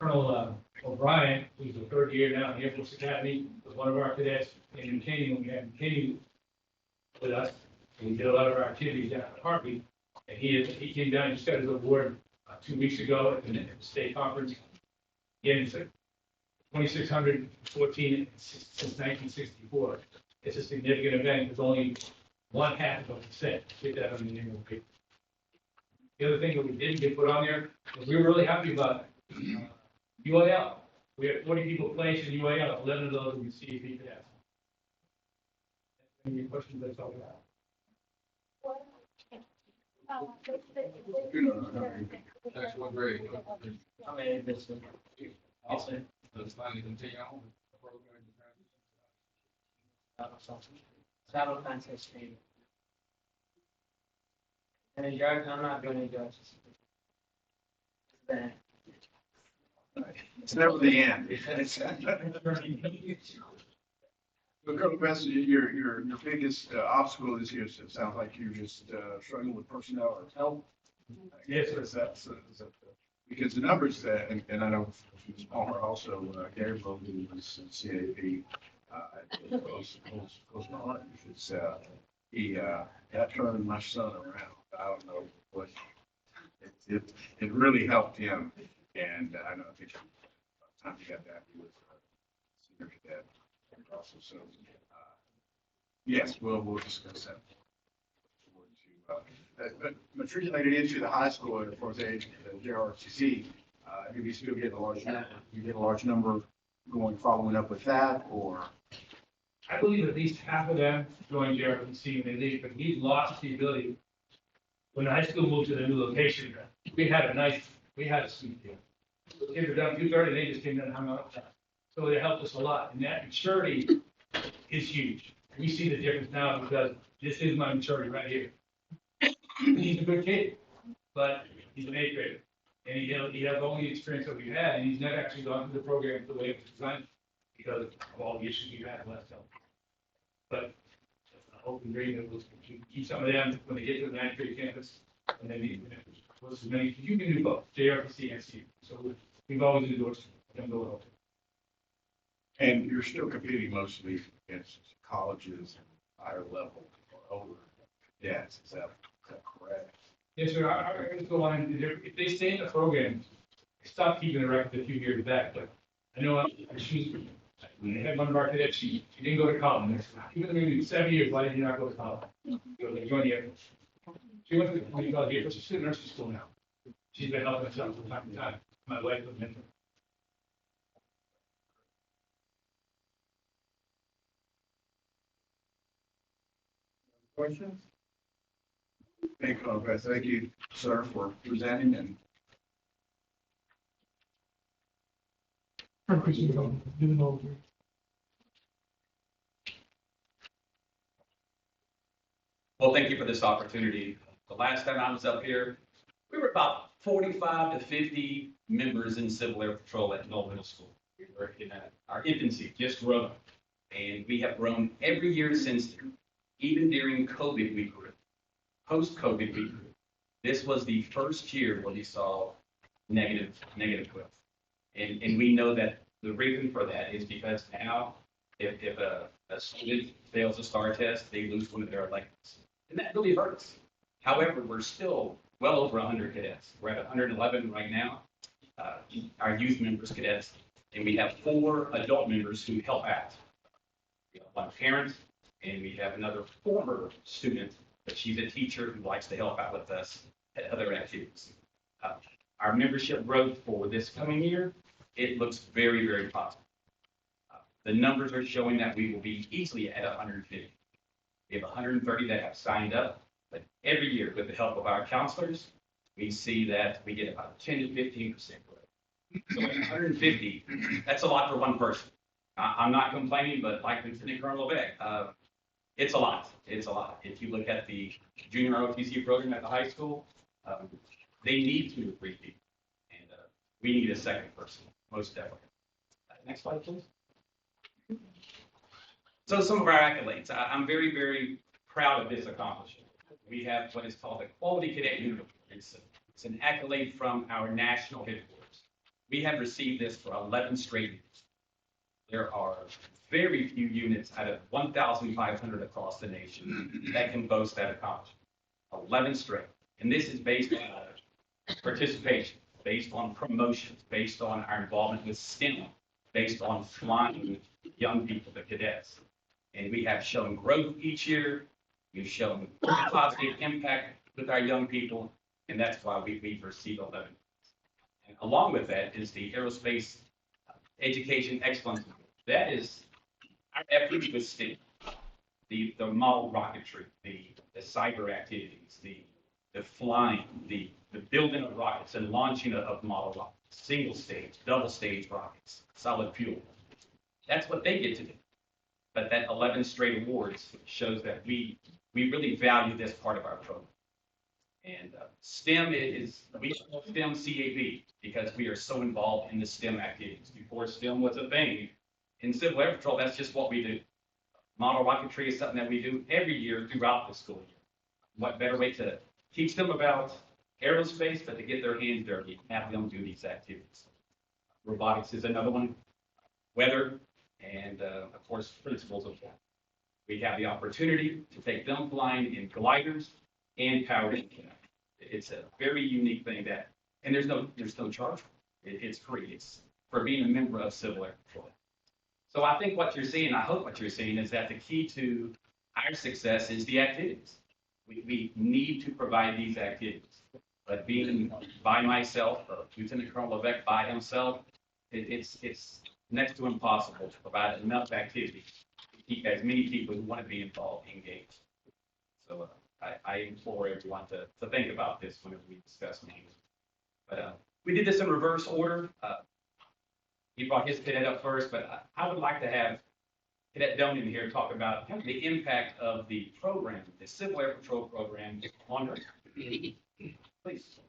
Colonel O'Brien, who's the 3rd year now in the Air Force Academy, was one of our cadets in McKinney when we had McKinney with us. And we did a lot of our activities down at Harvey. And he came down and just got his award 2 weeks ago at the state conference. Again, it's 2,614 since 1964. It's a significant event. It's only 0.5%. Get that on the annual paper. The other thing that we didn't get put on there was we were really happy about UAL. We had 40 people placed in UAL. 11 of those were CAP cadets. Any questions? That's all we have. Excellent, great. I mean, this one. Awesome. Let's finally continue on. Saddle contest training. And the judge, I'm not doing any judges. It's never the end. But Colonel Benson, your biggest obstacle this year, it sounds like you're just struggling with personnel or help. Yes, sir. That's because the numbers that, and I know Palmer also, Gary Logan, who was CAP, close my heart. It's, that turned my son around. I don't know what, it really helped him. And I know, I think by the time he got that, he was a senior cadet also. So, yes, we'll discuss that. But matriculated into the high school at fourth age, JROTC, do we still get a large number? You get a large number going, following up with that, or? I believe at least half of them join JROTC when they leave, but we lost the ability. When the high school moved to the new location, we had a suite deal. The kids were done 2:30, they just came in and hung out. So it helped us a lot, and that maturity is huge. We see the difference now because this is my maturity right here. He's a good kid, but he's an 8th grader. And he has all the experience that we've had, and he's never actually gone through the program the way it was designed because of all the issues we've had last time. But I hope and dream that we'll keep some of them when they get to the ninth grade campus, and then as many, you can do both, JRPC and CU. So we've always endorsed them going over. And you're still competing mostly against colleges and higher level or older cadets, is that correct? Yes, sir. Our areas go on, and if they stay in the program, stop keeping the record a few years back, but I know we had one of our cadets, she didn't go to college. Even maybe 7 years, why did you not go to college? So they joined the Air Force. She went to the community college Air Force, she's still in nursing school now. She's been helping us out from time to time. My wife was mentor. Questions? Thank you, sir, for presenting and Well, thank you for this opportunity. The last time I was up here, we were about 45 to 50 members in Civil Air Patrol at Knoll Middle School. We were in our infancy, just growing. And we have grown every year since then. Even during COVID, we grew. Post-COVID, we grew. This was the first year where we saw negative growth. And we know that the reason for that is because now, if a student fails a STAR test, they lose one of their electives. And that really hurts. However, we're still well over 100 cadets. We're at 111 right now, our youth members cadets, and we have 4 adult members who help out. We have one parent, and we have another former student, but she's a teacher who likes to help out with us at other activities. Our membership growth for this coming year, it looks very, very positive. The numbers are showing that we will be easily at 150. We have 130 that have signed up, but every year with the help of our counselors, we see that we get about 10 to 15% growth. So at 150, that's a lot for one person. I'm not complaining, but like Lieutenant Colonel Levesque, it's a lot. It's a lot. If you look at the junior ROTC program at the high school, they need 2 to 3 people, and we need a second person, most definitely. Next slide, please. So some of our accolades. I'm very, very proud of this accomplishment. We have what is called the Quality Cadet Uniform. It's an accolade from our national headquarters. We have received this for 11 straight years. There are very few units out of 1,500 across the nation that can boast that accomplishment. 11 straight. And this is based on participation, based on promotions, based on our involvement with STEM, based on flying young people, the cadets. And we have shown growth each year. We've shown positive impact with our young people, and that's why we've received 11. And along with that is the Aerospace Education Excellence. That is our efforts with STEM, the model rocketry, the cyber activities, the flying, the building of rockets and launching of model rockets, single stage, double stage rockets, solid fuel. That's what they get to do. But that 11 straight awards shows that we really value this part of our program. And STEM we call STEM CAB because we are so involved in the STEM activities. Before STEM was a thing, in Civil Air Patrol, that's just what we do. Model rocketry is something that we do every year throughout the school year. What better way to teach them about aerospace, but to get their hands dirty and have them do these activities. Robotics is another one. Weather, and of course, principles of flight. We have the opportunity to take them flying in gliders and powered aircraft. It's a very unique thing and there's no charge. It's free. It's for being a member of Civil Air Patrol. So I think what you're seeing, I hope what you're seeing, is that the key to our success is the activities. We need to provide these activities. But being by myself, Lieutenant Colonel Levesque by himself, it's next to impossible to provide enough activity to keep as many people who want to be involved engaged. So I implore everyone to think about this whenever we discuss names. But we did this in reverse order. He brought his cadet up first, but I would like to have Cadet Donan here talk about kind of the impact of the program, the Civil Air Patrol program on her. Please.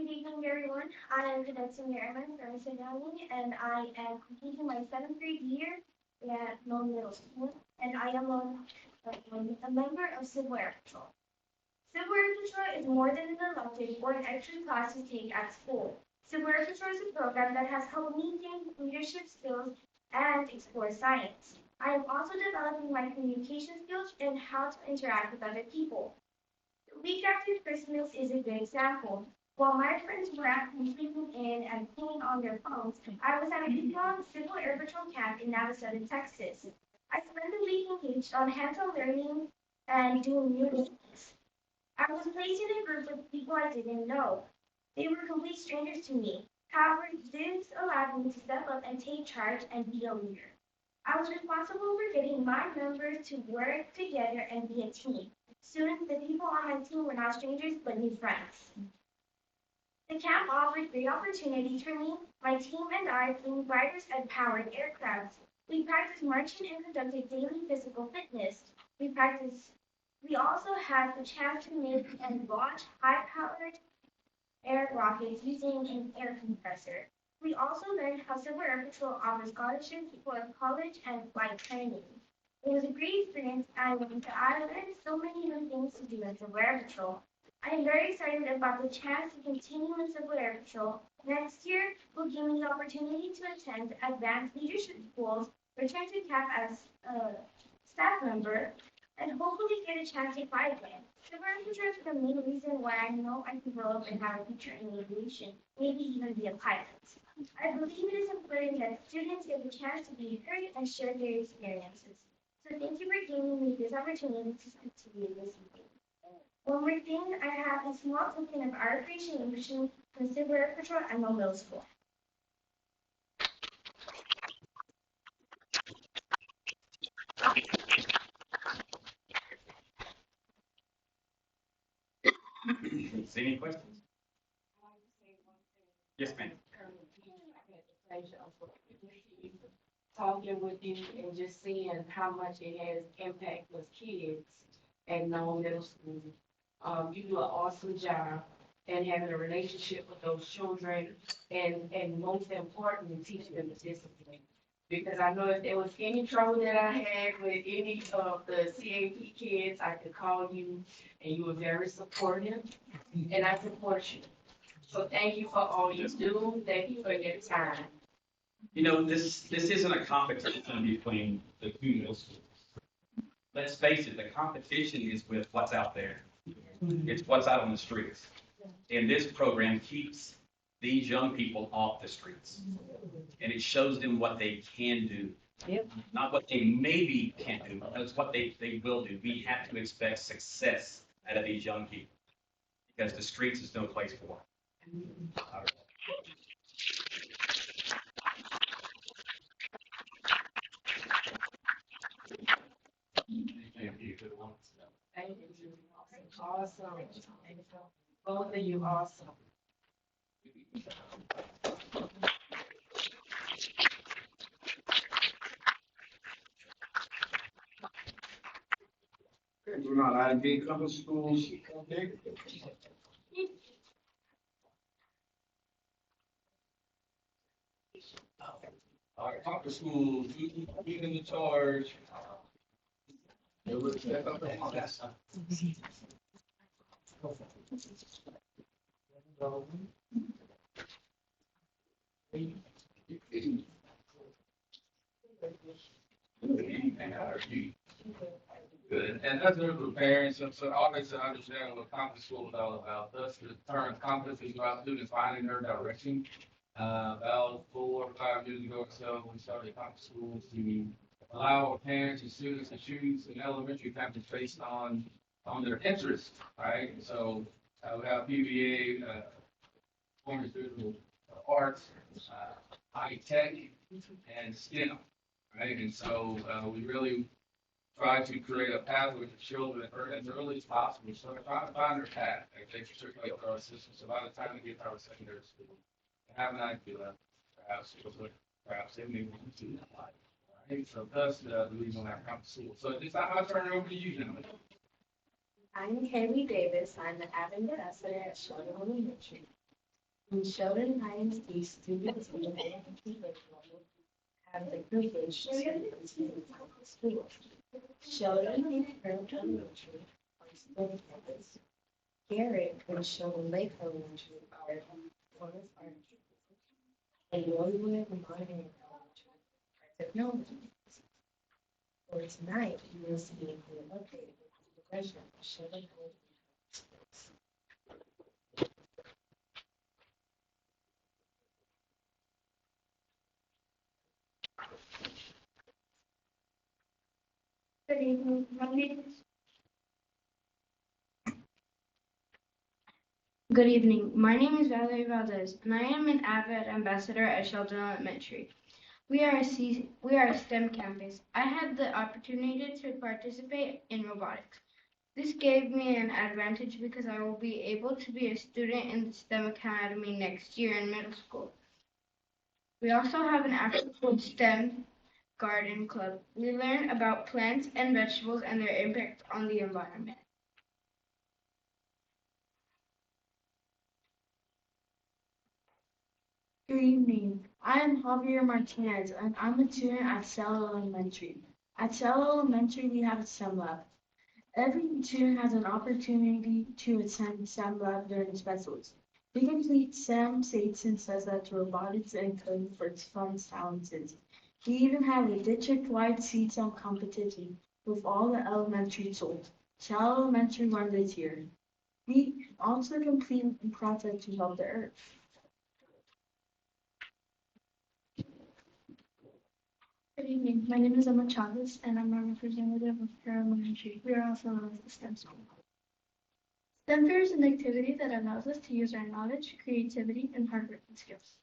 Good evening, everyone. I am Vanessa Merriman from Sedani, and I am completing my seventh grade year at Lone Middle School, and I am a member of Civil Air Patrol. Civil Air Patrol is more than an elective or an extra class to take at school. Civil Air Patrol is a program that has helped me gain leadership skills and explore science. I am also developing my communication skills and how to interact with other people. The week after Christmas is a good example. While my friends were at home sleeping in and playing on their phones, I was at a week-long Civil Air Patrol camp in Navasota, Texas. I spent the week engaged on hands-on learning and doing new things. I was placed in a group of people I didn't know. They were complete strangers to me. However, this allowed me to step up and take charge and be a leader. I was responsible for getting my members to work together and be a team. Soon, the people on my team were not strangers but new friends. The camp offered great opportunities for me, my team, and I flew gliders and powered aircraft. We practiced marching and conducted daily physical fitness. We also had the chance to make and launch high-powered air rockets using an air compressor. We also learned how Civil Air Patrol offers scholarships for college and flight training. It was a great experience, and I learned so many new things to do in Civil Air Patrol. I am very excited about the chance to continue in Civil Air Patrol. Next year will give me the opportunity to attend advanced leadership schools, return to CAP as a staff member, and hopefully get a chance to fly again. Civil Air Patrol is the main reason why I know I can grow up and have a future in aviation, maybe even be a pilot. I believe it is important that students get a chance to be heard and share their experiences. So thank you for giving me this opportunity to speak to you this evening. One more thing, I have a small token of our appreciation from Civil Air Patrol and Lone Middle School. Any questions? Yes, ma'am. Talking with you and just seeing how much it has impacted with kids at Lone Middle School. You do an awesome job and having a relationship with those children and most importantly, teaching them the discipline. Because I know if there was any trouble that I had with any of the CAP kids, I could call you and you were very supportive and I support you. So thank you for all you do. Thank you for your time. You know, this isn't a competition between the two middle schools. Let's face it, the competition is with what's out there. It's what's out on the streets. And this program keeps these young people off the streets. And it shows them what they can do. Not what they maybe can't do, but it's what they will do. We have to expect success out of these young people because the streets is no place for them. Thank you. Awesome. Both of you awesome. We're not IB couple schools. All right, talk to schools, who's in charge? They would step up and all that stuff. Good, and that's good for parents, so obviously understand what Compass School is all about. Thus, the term Compass is about students finding their direction. About 4 or 5 years ago or so, we started Compass School to allow parents and students to choose an elementary campus based on their interests, right? So we have PBA, performance visual arts, high tech, and STEM, right? And so we really try to create a pathway for children as early as possible. So they're trying to find their path as they circulate through our system. So by the time they get to our secondary school, they have an idea, perhaps they may want to do that life. Right? So that's the reason I come to school. So just I'll turn it over to you, gentlemen. I'm Kaylee Davis. I'm the admin ambassador at Showdown Elementary. And Sheldon Hines, the students in the have the privilege to attend school. Sheldon and Harold Elementary are school campus. Garrett and Sheldon Lake Elementary are performance art. And Rosewood and Gardner Elementary are technology. For tonight, you will see an update of the progression of Sheldon Hines. Good evening. Good evening. My name is Valerie Valdez, and I am an avid ambassador at Sheldon Elementary. We are a STEM campus. I had the opportunity to participate in robotics. This gave me an advantage because I will be able to be a student in the STEM Academy next year in middle school. We also have an after-school STEM garden club. We learn about plants and vegetables and their impact on the environment. Good evening. I am Javier Martinez, and I'm a student at Sal Elementary. At Sal Elementary, we have a STEM lab. Every student has an opportunity to attend STEM lab during specials. We complete STEM states and says that robotics and coding for fun talented. We even have a district-wide seed song competition with all the elementary sold. Sal Elementary won this year. We also complete a project to help the earth. Good evening. My name is Emma Chavez, and I'm a representative of Fair Elementary. We are also known as the STEM School. STEM Fair is an activity that allows us to use our knowledge, creativity, and hard working skills.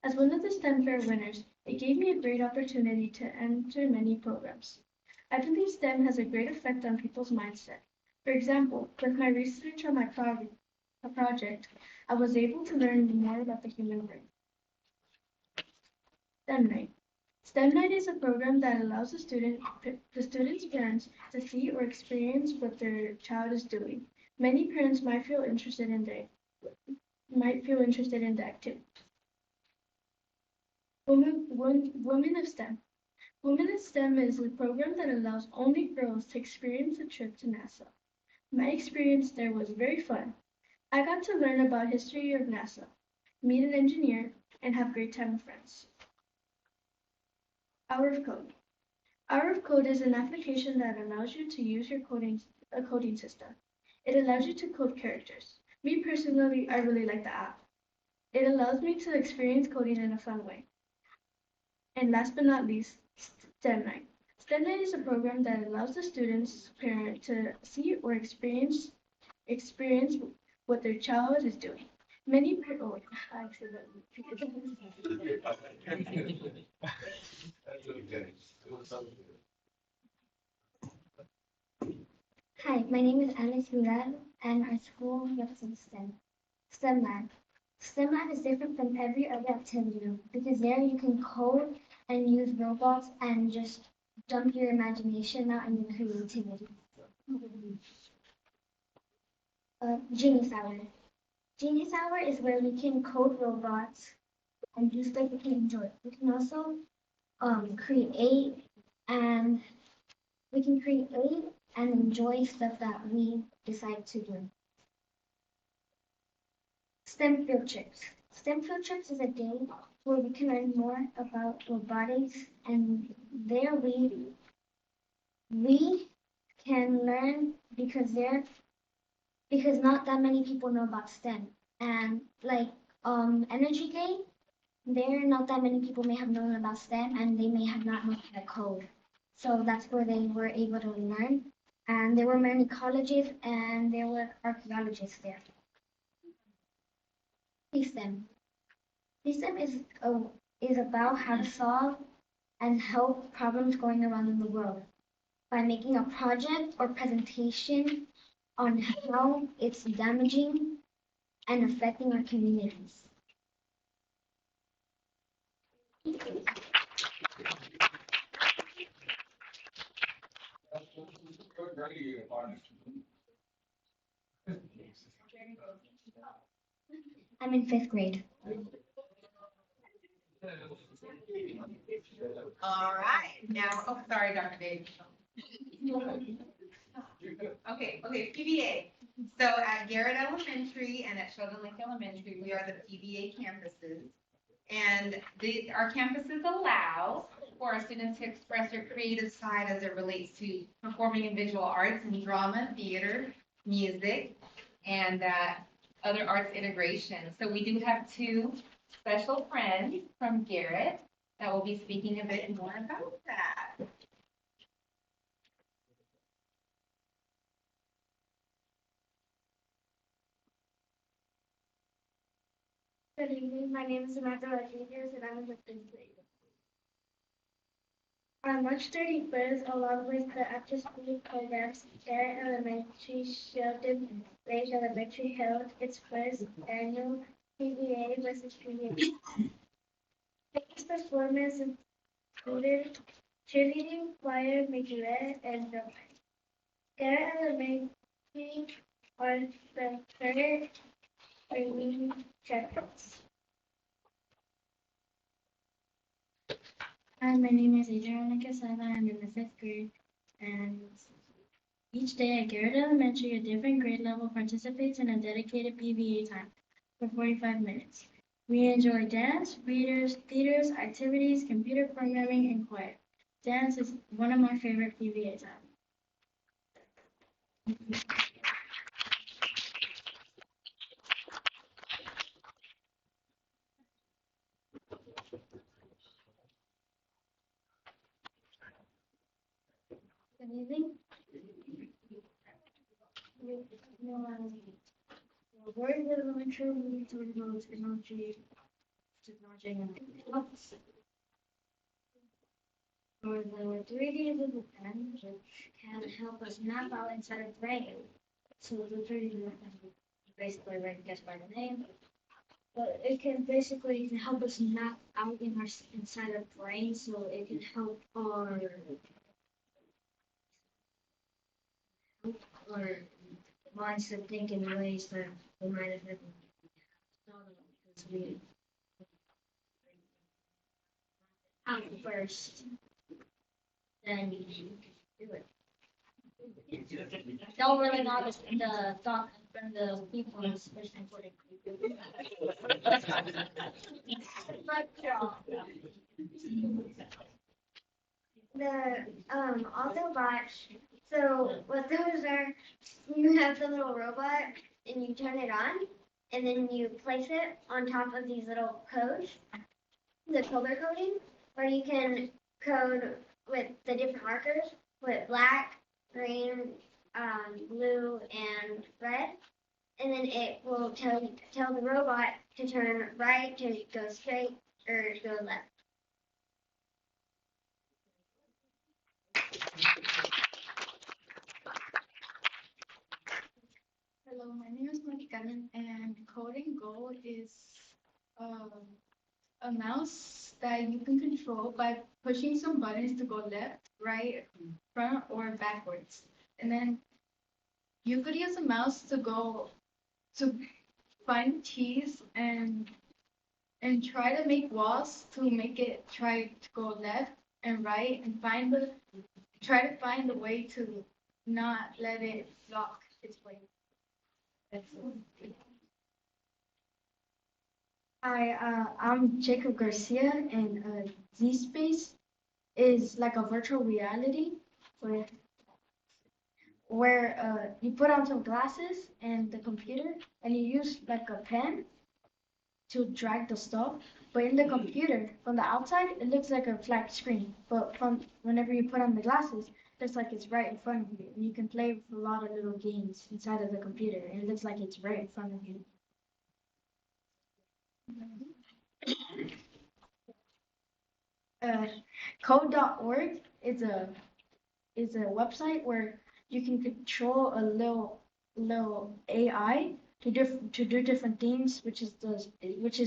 As one of the STEM Fair winners, it gave me a great opportunity to enter many programs. I believe STEM has a great effect on people's mindset. For example, with my research on my project, I was able to learn more about the human brain. STEM Night. STEM Night is a program that allows the students' parents to see or experience what their child is doing. Many parents might feel interested in the activity. Women of STEM. Women of STEM is a program that allows only girls to experience a trip to NASA. My experience there was very fun. I got to learn about history of NASA, meet an engineer, and have great time with friends. Hour of Code. Hour of Code is an application that allows you to use a coding system. It allows you to code characters. Me personally, I really like the app. It allows me to experience coding in a fun way. And last but not least, STEM Night. STEM Night is a program that allows the student's parent to see or experience what their child is doing. Many oh, I accidentally. Hi, my name is Alice Rural, and our school represents STEM. STEM Lab. STEM Lab is different from every other activity room because there you can code and use robots and just dump your imagination out and your creativity. Genius Hour. Genius Hour is where we can code robots and do stuff we can enjoy. We can also create and enjoy stuff that we decide to do. STEM field trips. STEM field trips is a day where we can learn more about robotics, and there we can learn because not that many people know about STEM. And like Energy Day, there not that many people may have known about STEM, and they may have not known how to code. So that's where they were able to learn. And there were many colleges and there were archaeologists there. PSTEM. PSTEM is about how to solve and help problems going around in the world by making a project or presentation on how it's damaging and affecting our communities. I'm in 5th grade. All right, now, oh, sorry, Dr. Davis. Okay, PBA. So at Garrett Elementary and at Sheldon Lake Elementary, we are the PBA campuses. And our campuses allow for our students to express their creative side as it relates to performing in visual arts and drama, theater, music, and other arts integration. So we do have two special friends from Garrett that will be speaking a bit more about that. Good evening. My name is Samantha Rodriguez, and I'm in the 5th grade. On March 31st, along with the after-school programs, Garrett Elementary, Sheldon Lake Elementary held its first annual PBA versus PBA. Its performance included cheerleading, choir, majorette, and drum. Garrett Elementary was the third reigning champions. Hi, my name is Adriana Casada. I'm in the 5th grade, and each day at Garrett Elementary, a different grade level participates in a dedicated PBA time for 45 minutes. We enjoy dance, readers, theaters, activities, computer programming, and choir. Dance is one of my favorite PBA times. Good evening. Very good elementary moving to technology and health. Or the 3Ds of the pen, which can help us map out inside of the brain. So the 3Ds of the pen is basically right, guess by the name. But it can basically help us map out in our inside of the brain, so it can help our minds to think in ways that we might have never thought of because we out first, then you do it. Don't really know the thought from the people in this first important. The Autobots. So what those are, you have the little robot and you turn it on, and then you place it on top of these little codes, the color coding, or you can code with the different markers with black, green, blue, and red, and then it will tell the robot to turn right, to go straight, or to go left. Hello, my name is Maricarmen, and Coding Go is a mouse that you can control by pushing some buttons to go left, right, front, or backwards. And then you could use a mouse to find keys and try to make walls to make it try to go left and right and try to find a way to not let it block its way. Hi, I'm Jacob Garcia, and Z-Space is like a virtual reality where you put on some glasses and the computer, and you use like a pen to drag the stuff. But in the computer, from the outside, it looks like a flat screen. But from whenever you put on the glasses, it looks like it's right in front of you. And you can play with a lot of little games inside of the computer, and it looks like it's right in front of you. Code.org is a website where you can control a little AI to do different things, which is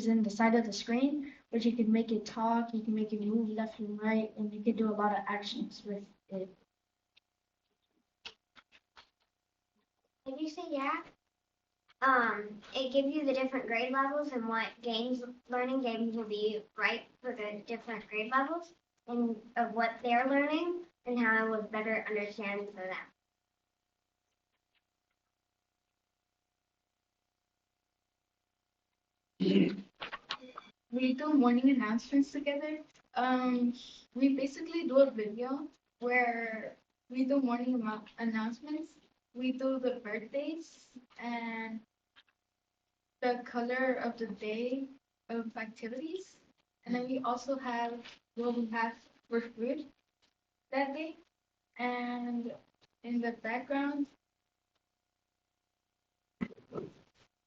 in the side of the screen, which you can make it talk, you can make it move left and right, and you can do a lot of actions with it. Did you say yeah? It gives you the different grade levels and what learning games will be right for the different grade levels and of what they're learning and how it would better understand for them. We do morning announcements together. We basically do a video where we do morning announcements. We do the birthdays and the color of the day of activities. And then we also have what we have for food that day. And in the background,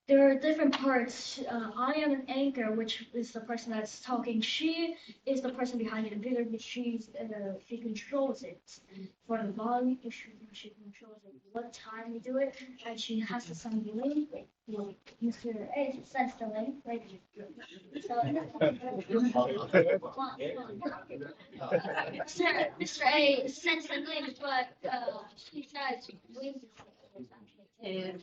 there are different parts. I am an anchor, which is the person that's talking. She is the person behind the computer, but she controls it. For the volume, she controls it. What time we do it, and she has to send the link. Mr. A sends the link. Right? Mr. A sends the link, but she says we. I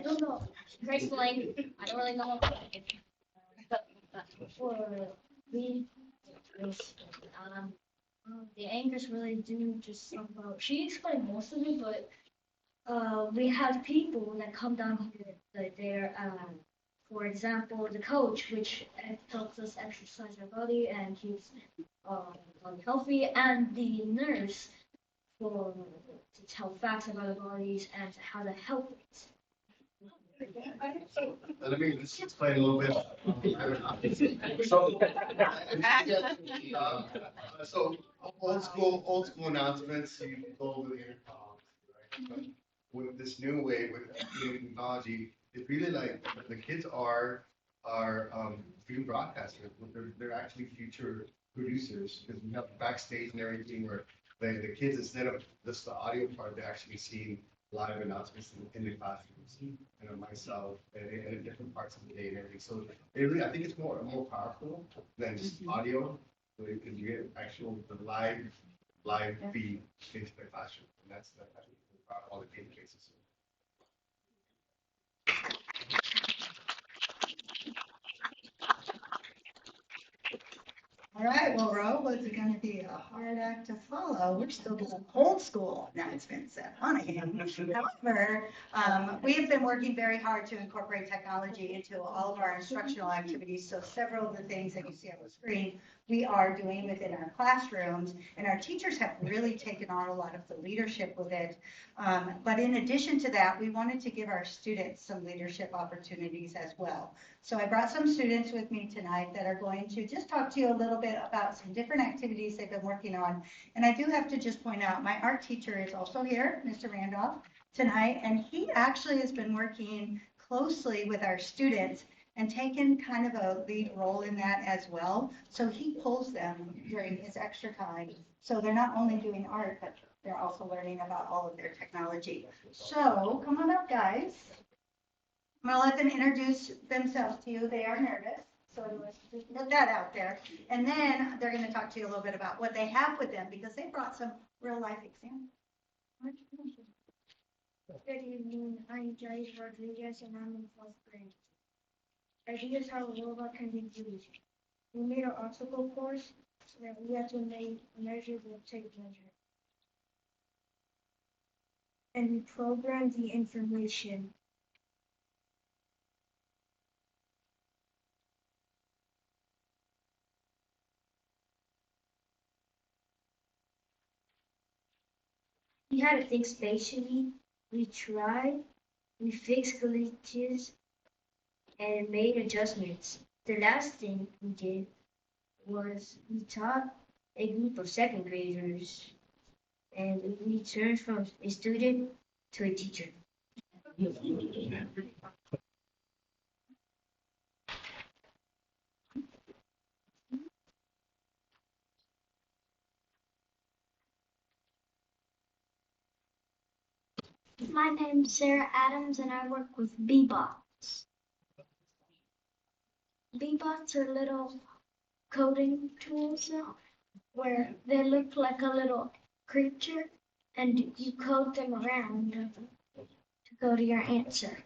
don't know. Grace Lane, I don't really know. But for me, the anchors really do just talk about. She explained most of it, but we have people that come down here. Like for example, the coach, which helps us exercise our body and keeps healthy, and the nurse to tell facts about the bodies and how to help it. Let me just explain a little bit. So old school announcements, you go over the intercom, right? But with this new way with technology, it's really like the kids are being broadcasters. They're actually future producers because we have backstage and everything where the kids, instead of just the audio part, they're actually seeing live announcements in the classrooms, and myself, and in different parts of the day and everything. So really, I think it's more powerful than just audio, because you get actual live feed into the classroom, and that's all the game cases. All right, well, Rob, it's going to be a hard act to follow. We're still doing old school announcements at Monahan. However, we have been working very hard to incorporate technology into all of our instructional activities. So several of the things that you see on the screen, we are doing within our classrooms, and our teachers have really taken on a lot of the leadership with it. But in addition to that, we wanted to give our students some leadership opportunities as well. So I brought some students with me tonight that are going to just talk to you a little bit about some different activities they've been working on. And I do have to just point out, my art teacher is also here, Mr. Randolph, tonight, and he actually has been working closely with our students and taken kind of a lead role in that as well. So he pulls them during his extra time. So they're not only doing art, but they're also learning about all of their technology. So come on up, guys. I'm gonna let them introduce themselves to you. They are nervous, so let's just put that out there. And then they're gonna talk to you a little bit about what they have with them, because they brought some real life examples. Good evening, I'm Joyce Rodriguez and I'm in 4th grade. Ideas how a robot can be used. We made an obstacle course so that we had to measure the tape measure. And we programmed the information. We had to think spatially. We tried, we fixed glitches, and made adjustments. The last thing we did was we taught a group of 2nd graders, and we turned from a student to a teacher. My name's Sarah Adams, and I work with Bebots. Bebots are little coding tools where they look like a little creature, and you code them around to go to your answer.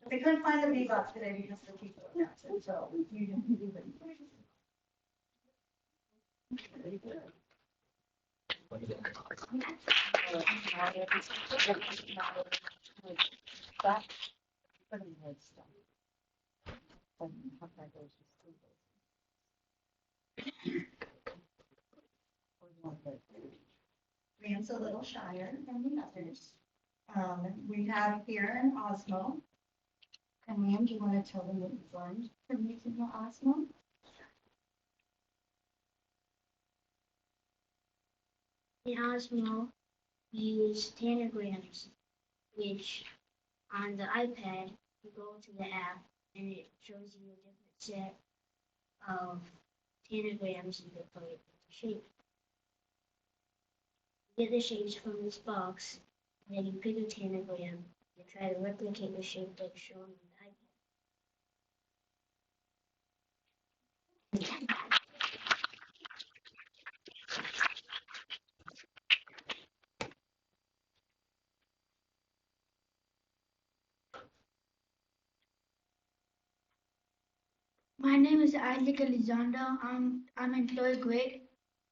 We couldn't find the V-Bucks today because the people were absent, so. Rand's a little shyer than the others. We have here in Osmo. And ma'am, do you want to tell them what you've learned from using the Osmo? In Osmo, we use tanagrams, which on the iPad, you go to the app and it shows you a different set of tanagrams and different shape. You get the shapes from this box, and then you pick a tanagram and try to replicate the shape that's shown on the iPad. My name is Isaac Elizondo. I'm in third grade,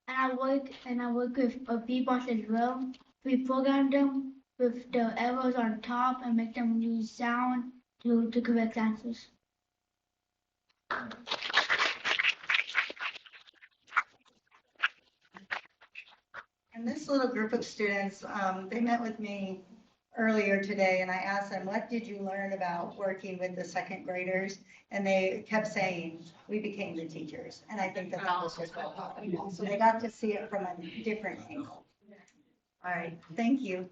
and I work with a V-Box as well. We program them with the arrows on top and make them use sound to correct answers. And this little group of students, they met with me earlier today and I asked them, what did you learn about working with the second graders? And they kept saying, we became the teachers. And I think that was just so powerful. So they got to see it from a different angle. All right, thank you.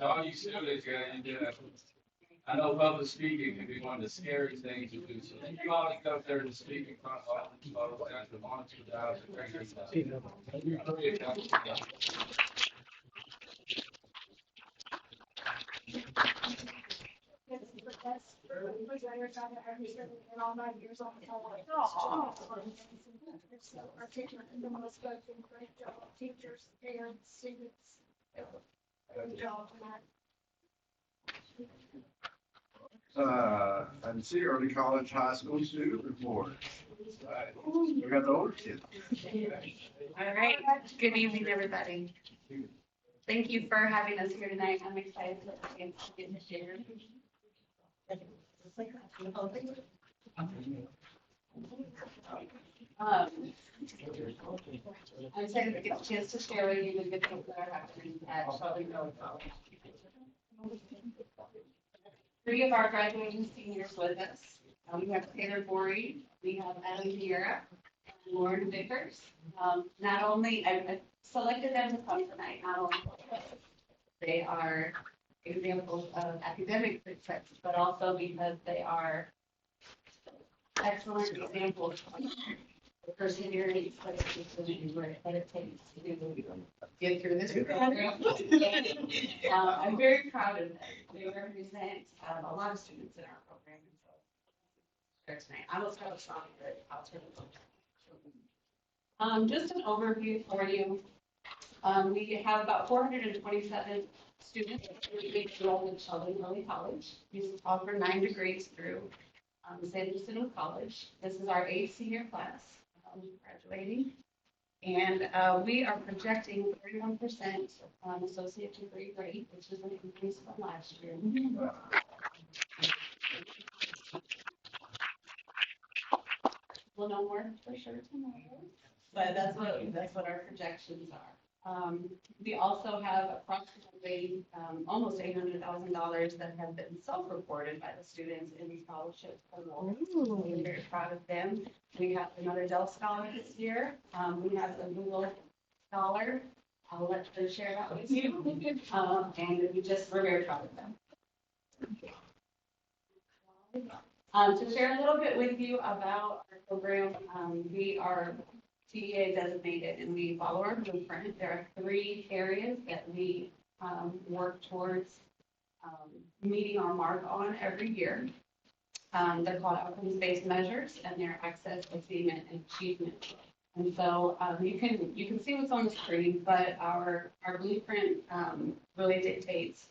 All you students, you do that. I know public speaking can be one of the scariest things to do. So you always go up there and speak in front of all the guys that want to jobs and great stuff. This is the best presenters I've ever seen in all my years on the television. So articulate and the most spoken, great job, teachers, parents, students. Great job tonight. And see early college, high school student report. We got the older kids. All right, good evening, everybody. Thank you for having us here tonight. I'm excited to get to share. I'm excited to get a chance to share with you the good things that are happening at Southern Valley College. 3 of our graduating seniors with us. We have Taylor Borey, we have Adam Vieira, and Lauren Vickers. Not only, I selected them to come tonight, not only because they are examples of academic success, but also because they are excellent examples of perseverance, what it takes to get through this program. I'm very proud of them. They represent a lot of students in our program. So tonight, I will start with song, but I'll turn it over. Just an overview for you. We have about 427 students enrolled in Sheldon Valley College. We offer 9 degrees through San Jacinto College. This is our 8th senior class graduating. And we are projecting 31% associate degree rate, which is an increase from last year. We'll know more for sure tomorrow, but that's what our projections are. We also have approximately almost $800,000 that have been self-reported by the students in the scholarship program. We're very proud of them. We have another Dell Scholar this year. We have a Google Scholar. I'll let them share that with you. And we're very proud of them. To share a little bit with you about our program, we are TDA designated and we follow our blueprint. There are 3 areas that we work towards meeting our mark on every year. They're called outcomes-based measures and they're access, attainment, and achievement. And so you can see what's on the screen, but our blueprint really dictates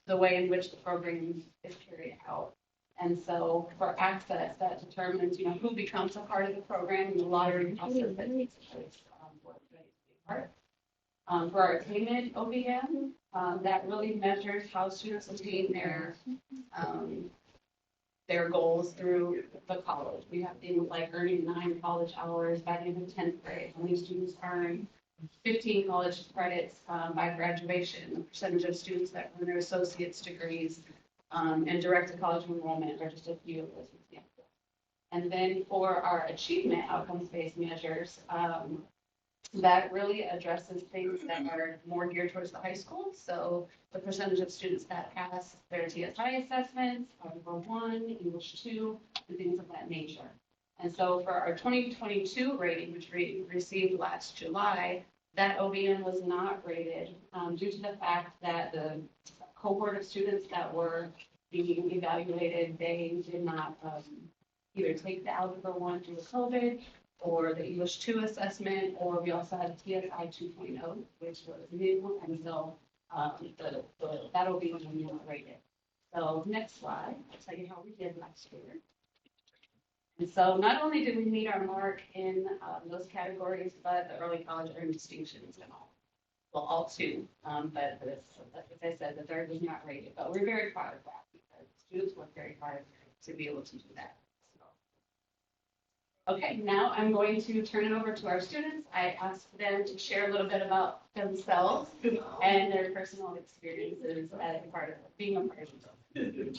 the way in which the program is carried out. And so for access, that determines, who becomes a part of the program and the lottery process that takes place for everybody to be a part. For our attainment OBM, that really measures how students attain their goals through the college. We have things like earning 9 college hours by the end of 10th grade. How many students earn 15 college credits by graduation? The percentage of students that earn their associate's degrees and direct to college enrollment are just a few of those examples. And then for our achievement outcomes-based measures, that really addresses things that are more geared towards the high school. So the percentage of students that pass their TSI assessments, Algebra 1, English 2, and things of that nature. And so for our 2022 rating, which we received last July, that OBM was not rated due to the fact that the cohort of students that were being evaluated, they did not either take the Algebra 1 due to COVID, or the English 2 assessment, or we also had a TSI 2.0, which was new, and so that'll be when we rated. So next slide, I'll tell you how we did last year. And so not only did we meet our mark in those categories, but the early college earned distinctions and all. Well, all 2, but as I said, the third was not rated, but we're very proud of that because students worked very hard to be able to do that. Okay, now I'm going to turn it over to our students. I asked them to share a little bit about themselves and their personal experiences as a part of being a part of it.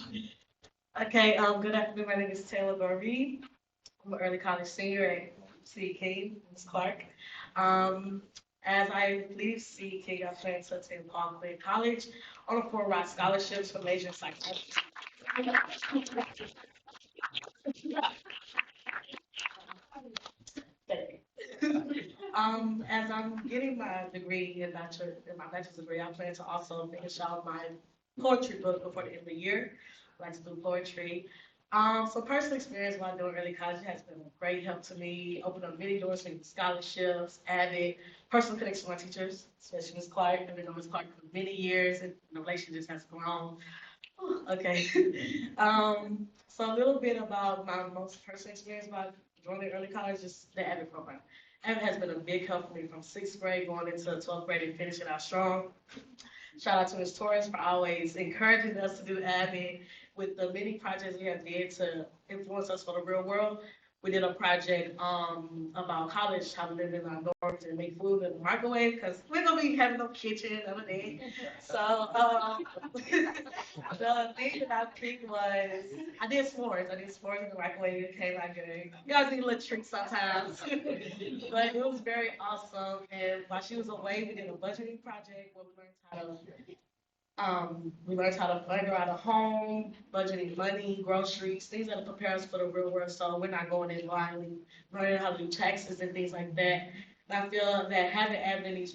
Okay, good afternoon. My name is Taylor Burby. I'm an early college senior at CEK, Ms. Clark. As I leave CEK, I plan to attend Paul Clear College on a 4-ride scholarships for major psychology. As I'm getting my degree in my bachelor's degree, I plan to also finish out my poetry book before the end of the year. I like to do poetry. So personal experience while doing early college has been a great help to me, opened up many doors for scholarships, added personal connection with my teachers, especially Ms. Clark. I've been on Ms. Clark for many years, and the relationship just has grown. Okay. So a little bit about my most personal experience while joining early college is the AVID program. AVID has been a big help for me from 6th grade going into 12th grade and finishing out strong. Shout out to Ms. Torres for always encouraging us to do AVID with the many projects we have did to influence us for the real world. We did a project about college, how to live in our dorms and make food in the microwave, because we're going to be having no kitchen the other day. So the thing that I picked was, I did s'mores. I did s'mores in the microwave. It came out good. You guys need a little trick sometimes. But it was very awesome. And while she was away, we did a budgeting project where we learned how to figure out a home, budgeting money, groceries, things that will prepare us for the real world. So we're not going in blindly, learning how to do taxes and things like that. And I feel that having AVID in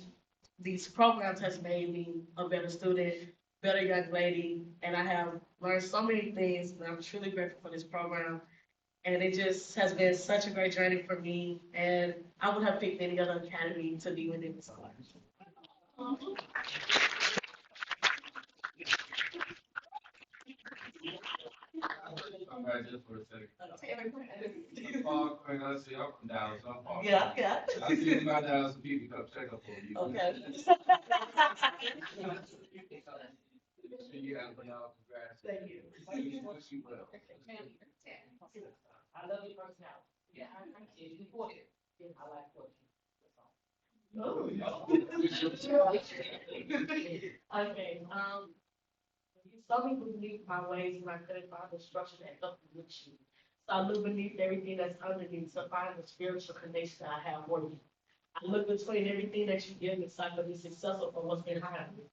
these programs has made me a better student, better young lady. And I have learned so many things, and I'm truly grateful for this program. And it just has been such a great journey for me. And I would have picked any other academy to be within this class. I'm back just for a second. Paul, let's see, I'm from Dallas. I'm Paul. Yeah. I see you about Dallas, some people come check up on you. Okay. You have y'all, congrats. Thank you. Wish you well. I love your personality. Yeah, I'm kidding. I like poetry. Okay. You saw me beneath my ways and I couldn't find the structure that helped me with you. So I look beneath everything that's underneath to find the spiritual connection I have for you. I look between everything that you give me so I can be successful for what's behind me.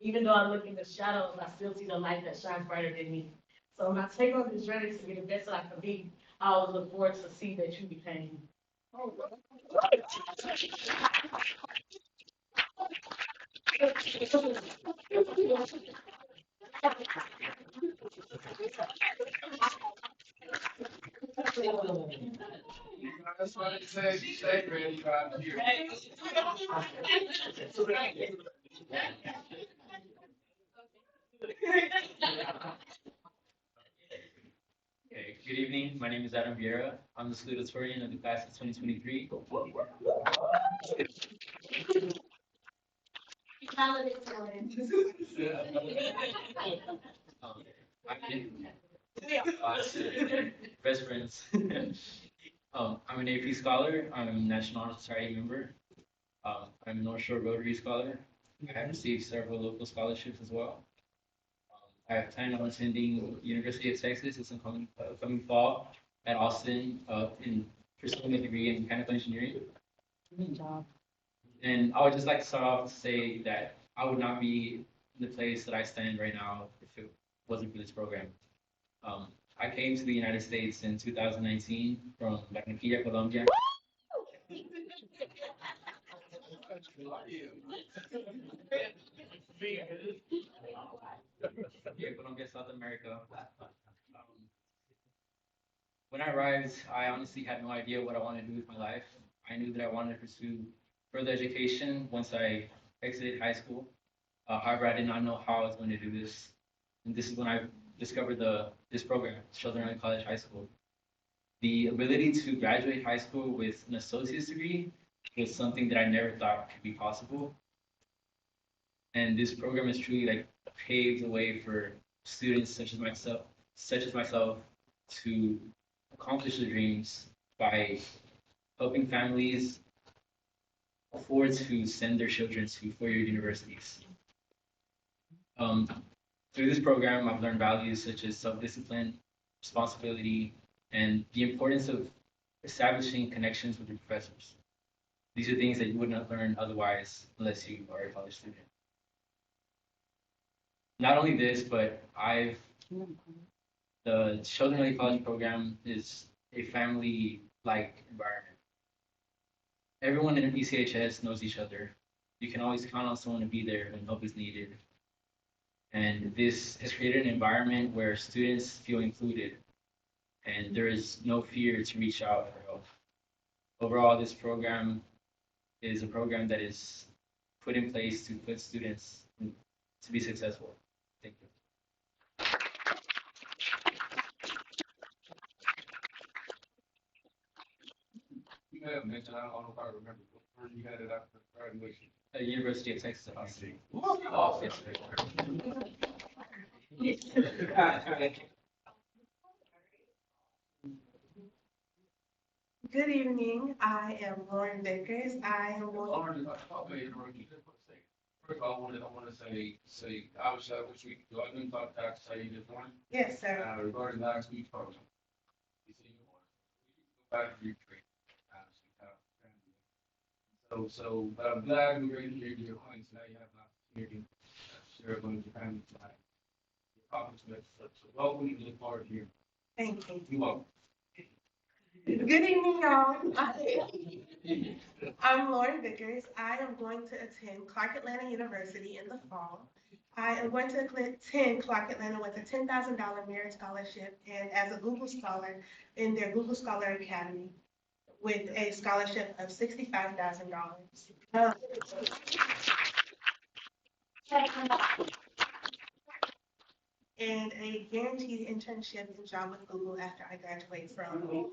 Even though I look in the shadows, I still see the light that shines brighter than me. So when I take on this journey to be the best that I can be, I always look forward to see that you became. That's why they say, stay ready, drive here. Okay, good evening. My name is Adam Vieira. I'm the salutatorian of the class of 2023. Best friends. I'm an AP scholar. I'm a National Honor Society member. I'm a North Shore Rotary scholar. I have received several local scholarships as well. I have planned on attending University of Texas this coming fall at Austin in pursuing a degree in mechanical engineering. Good job. And I would just like to start off to say that I would not be in the place that I stand right now if it wasn't for this program. I came to the United States in 2019 from Barranquilla, Colombia. Yeah, Colombia, South America. When I arrived, I honestly had no idea what I wanted to do with my life. I knew that I wanted to pursue further education once I exited high school. However, I did not know how I was going to do this. And this is when I discovered this program, Sheldon Early College High School. The ability to graduate high school with an associate's degree was something that I never thought could be possible. And this program has truly like paved the way for students such as myself to accomplish their dreams by helping families afford to send their children to four-year universities. Through this program, I've learned values such as self-discipline, responsibility, and the importance of establishing connections with your professors. These are things that you would not learn otherwise unless you are a college student. Not only this, but the Sheldon Early College program is a family-like environment. Everyone in ECHS knows each other. You can always count on someone to be there when help is needed. And this has created an environment where students feel included and there is no fear to reach out for help. Overall, this program is a program that is put in place to put students to be successful. Thank you. You may have mentioned, I don't know if I remember, where you had it after graduation. At University of Texas at Austin. Oh, yes. Good evening. I am Lauren Vickers. I am Lauren, okay, first of all, I want to say, obviously, I wish we, do I didn't talk to say you this morning? Yes, sir. Regarding last week's program. You see, go back to your tree. But I'm glad we were able to hear your points. Now you have an opportunity to share with your family tonight. Your accomplishments. So welcome and look forward to hearing. Thank you. You're welcome. Good evening, y'all. I'm Lauren Vickers. I am going to attend Clark Atlanta University in the fall. I am going to attend Clark Atlanta with a $10,000 merit scholarship and as a Google Scholar in their Google Scholar Academy with a scholarship of $65,000. And a guaranteed internship and job with Google after I graduate from.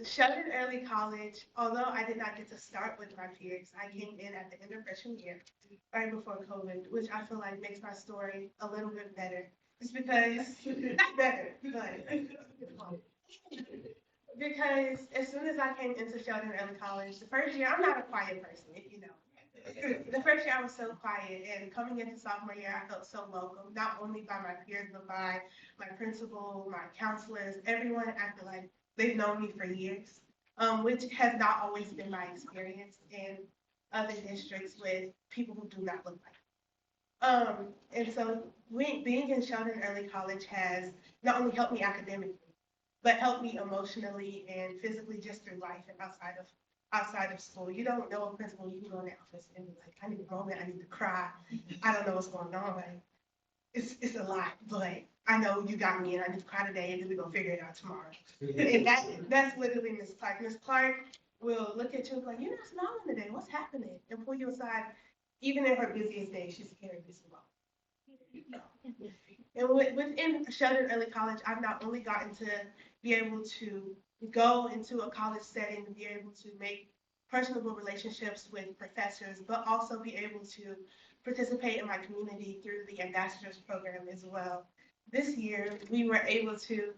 Sheldon Early College, although I did not get to start with my peers, I came in at the end of freshman year, right before COVID, which I feel like makes my story a little bit better. It's because, not better, but because as soon as I came into Sheldon Early College, the first year, I'm not a quiet person, if you know. The first year I was so quiet, and coming into sophomore year, I felt so welcome, not only by my peers, but by my principal, my counselors, everyone acted like they've known me for years, which has not always been my experience in other districts with people who do not look like me. And so being in Sheldon Early College has not only helped me academically, but helped me emotionally and physically just through life and outside of school. You don't know a principal, you can go in the office and be like, I need a moment, I need to cry. I don't know what's going on. it's a lot, but I know you got me and I just cry today and then we're gonna figure it out tomorrow. And that's literally Miss Clark. Miss Clark will look at you and be like, you're not smiling today, what's happening? And pull you aside, even in her busiest day, she's very busy. And within Sheldon Early College, I've not only gotten to be able to go into a college setting and be able to make personable relationships with professors, but also be able to participate in my community through the ambassadors program as well. This year, we were able to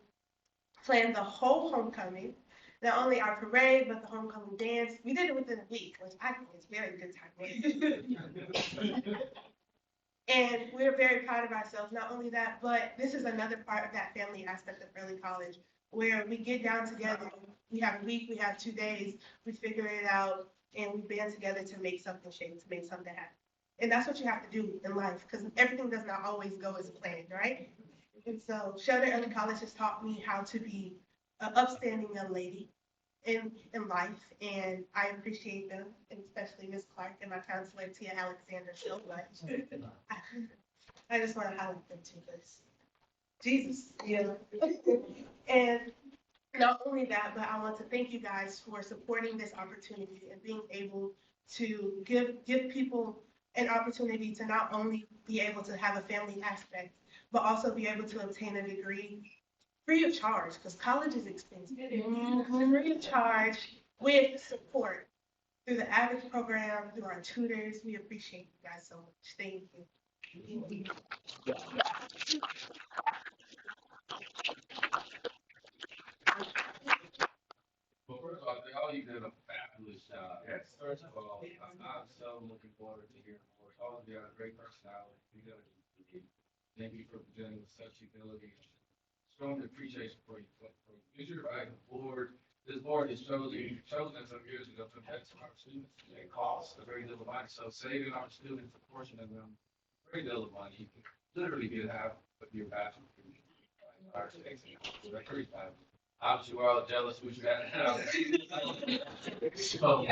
plan the whole homecoming, not only our parade, but the homecoming dance. We did it within a week, which I think is very good time. And we're very proud of ourselves. Not only that, but this is another part of that family aspect of early college, where we get down together. We have a week, we have 2 days, we figure it out, and we band together to make something shape, to make something happen. And that's what you have to do in life, because everything does not always go as planned, right? And so Sheldon Early College has taught me how to be an upstanding young lady in life, and I appreciate them, and especially Ms. Clark and my counselor, Tia Alexander, so much. I just want to highlight them too, because Jesus, yeah. And not only that, but I want to thank you guys for supporting this opportunity and being able to give people an opportunity to not only be able to have a family aspect, but also be able to obtain a degree free of charge, because college is expensive. Free of charge with support through the AVIC program, through our tutors. We appreciate you guys so much. Thank you. Well, first of all, all you did a fabulous job. Yes. First of all, I'm so looking forward to hearing more. All of you have a great personality. Thank you for presenting with such humility. Strong appreciation for you. You're right, this board has chosen some years ago to invest in our students. It costs a very little money, so saving our students a portion of them, very little money. You can literally get half of your bachelor's degree. Obviously, we're all jealous what you got now. So,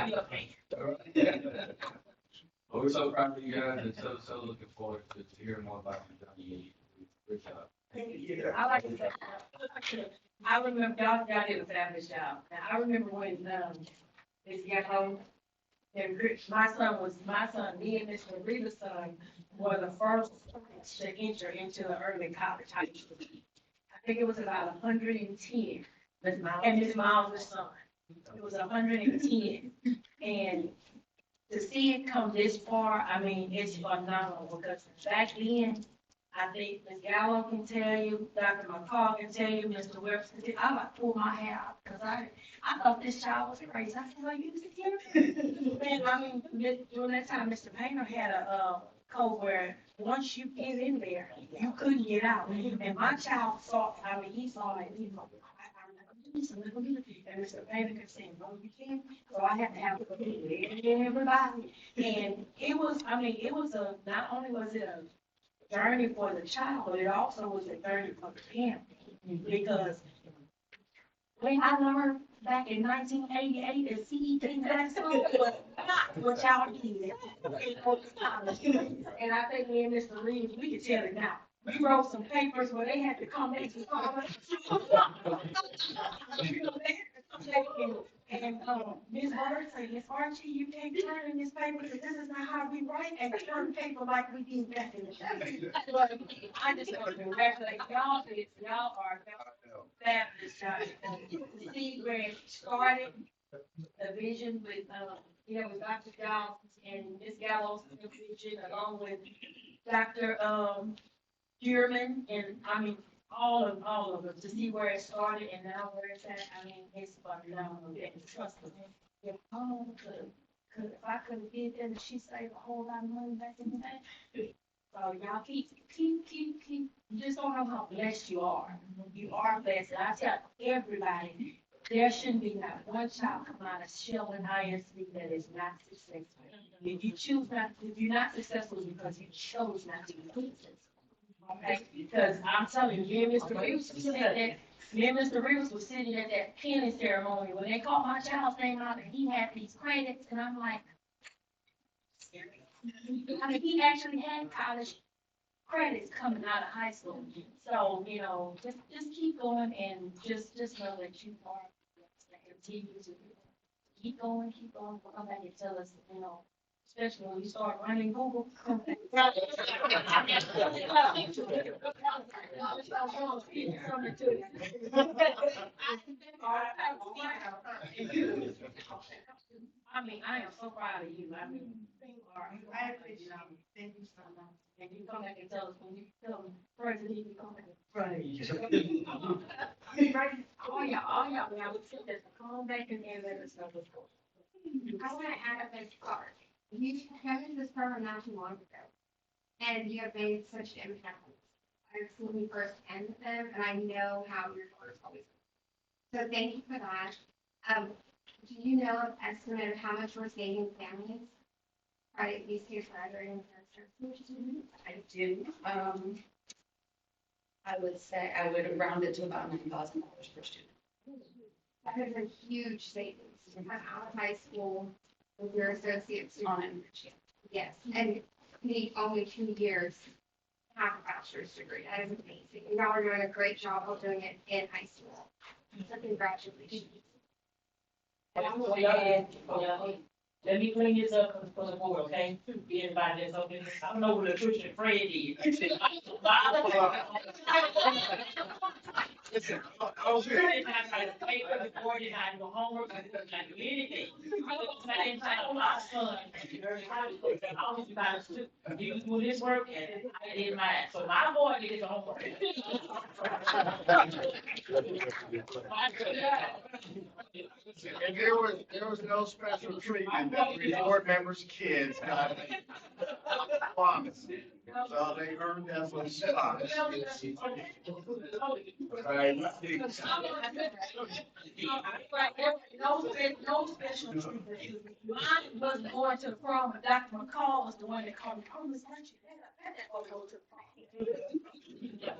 but we're so proud of you guys and so looking forward to hearing more about you. Great job. I like to say, I remember y'all did a fabulous job. Now, I remember when, Ms. Gallo and my son, me and Mr. Rita's son were the first to enter into the early college high school. I think it was about 110, and Ms. Miles' son. It was 110, and to see it come this far, I mean, it's phenomenal, because back then, I think Ms. Gallo can tell you, Dr. McCall can tell you, Mr. Webster can tell you, I about to pull my hair out, because I thought this child was crazy. I said, well, you was here. And I mean, during that time, Mr. Painter had a code where once you get in there, you couldn't get out. And my child saw, I mean, he saw it, he was like, and Mr. Painter kept saying, no, you can't. So I had to have everybody. And it was, I mean, it was not only was it a journey for the child, but it also was a journey for the family. Because when I learned back in 1988 that CET tax was not what y'all did. And I think me and Mr. Reeves, we can tell it now. We wrote some papers where they had to come back to college. And Ms. Bird said, Ms. Archie, you can't turn in this paper because this is not how we write and turn paper like we did back in the day. But I just want to congratulate y'all. Y'all are fabulous job. To see where it started, the vision with, with Dr. Giles and Ms. Gallo's vision, along with Dr. Dearman, and I mean, all of them, to see where it started and now where it's at. I mean, it's phenomenal. And trust me, if I could have did that, she saved a whole lot of money back in the day. So y'all keep. You just don't know how blessed you are. You are blessed. And I tell everybody, there shouldn't be not one child come out of Sheldon ISD that is not successful. If you're not successful, it's because you chose not to be successful. Okay, because I'm telling you, me and Mr. Rivers was sitting at that penny ceremony when they called my child's name out and he had these credits, and I'm like, I mean, he actually had college credits coming out of high school. So, you know, just keep going and just know that you are continue to keep going, we'll come back and tell us, you know, especially when we start running Google. Come back. I mean, I am so proud of you. I mean, I appreciate it. Thank you so much. and you come back and tell us when you tell them president, you come back. Right. All y'all, when I would sit there, come back and let us know what's going on. I want to add up this card. You came into this program not too long ago, and you have made such an impact. I've seen you firsthand with them, and I know how your daughter's always. So thank you for that. Do you know an estimate of how much we're saving families? Right, these kids graduating with their I do. I would say I would round it to about $9,000 per student. That is a huge savings to come out of high school with your associate's degree. Yes, and need only 2 years to have a bachelor's degree. That is amazing. Y'all are doing a great job of doing it in high school. So congratulations. And I'm gonna add, let me clean this up for the board, okay? Everybody that's okay. I don't know what the Christian Fred is. Listen, I was really not trying to pay for the board, and I do homework, I do anything. Same time, my son, I always about to, he was doing his work and I did mine, so my boy did his homework. And there was no special treatment that the board members' kids got. Promise. So they earned that little spot. Right. No special treatment. Mine was going to the prom, and Dr. McCall was the one that called me, oh, Miss Archie, that go to the prom.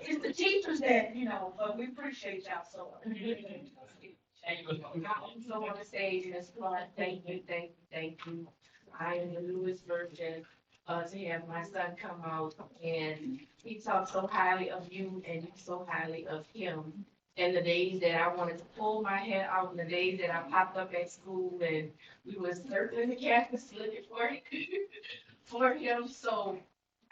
It's the teachers that, you know, but we appreciate y'all so. So on the stage, Ms. Clark, thank you. I am the newest version, to have my son come out and he talks so highly of you and you so highly of him. And the days that I wanted to pull my hair out, and the days that I popped up at school and we were circling the campus looking for him. So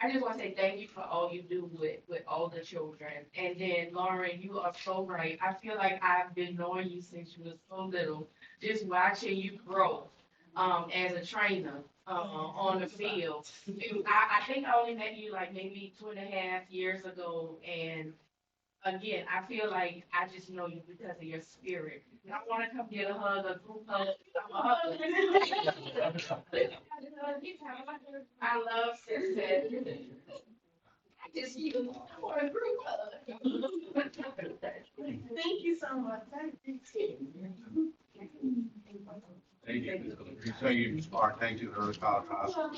I just want to say thank you for all you do with all the children. And then Lauren, you are so right. I feel like I've been knowing you since you were so little, just watching you grow as a trainer on the field. I think I only met you like maybe 2.5 years ago, and again, I feel like I just know you because of your spirit. I want to come get a hug, a group hug. I love Sis. I just want a group hug. Thank you so much. Thank you. Thank you. Thank you, Ms. Clark. Thank you, Early College Hospital.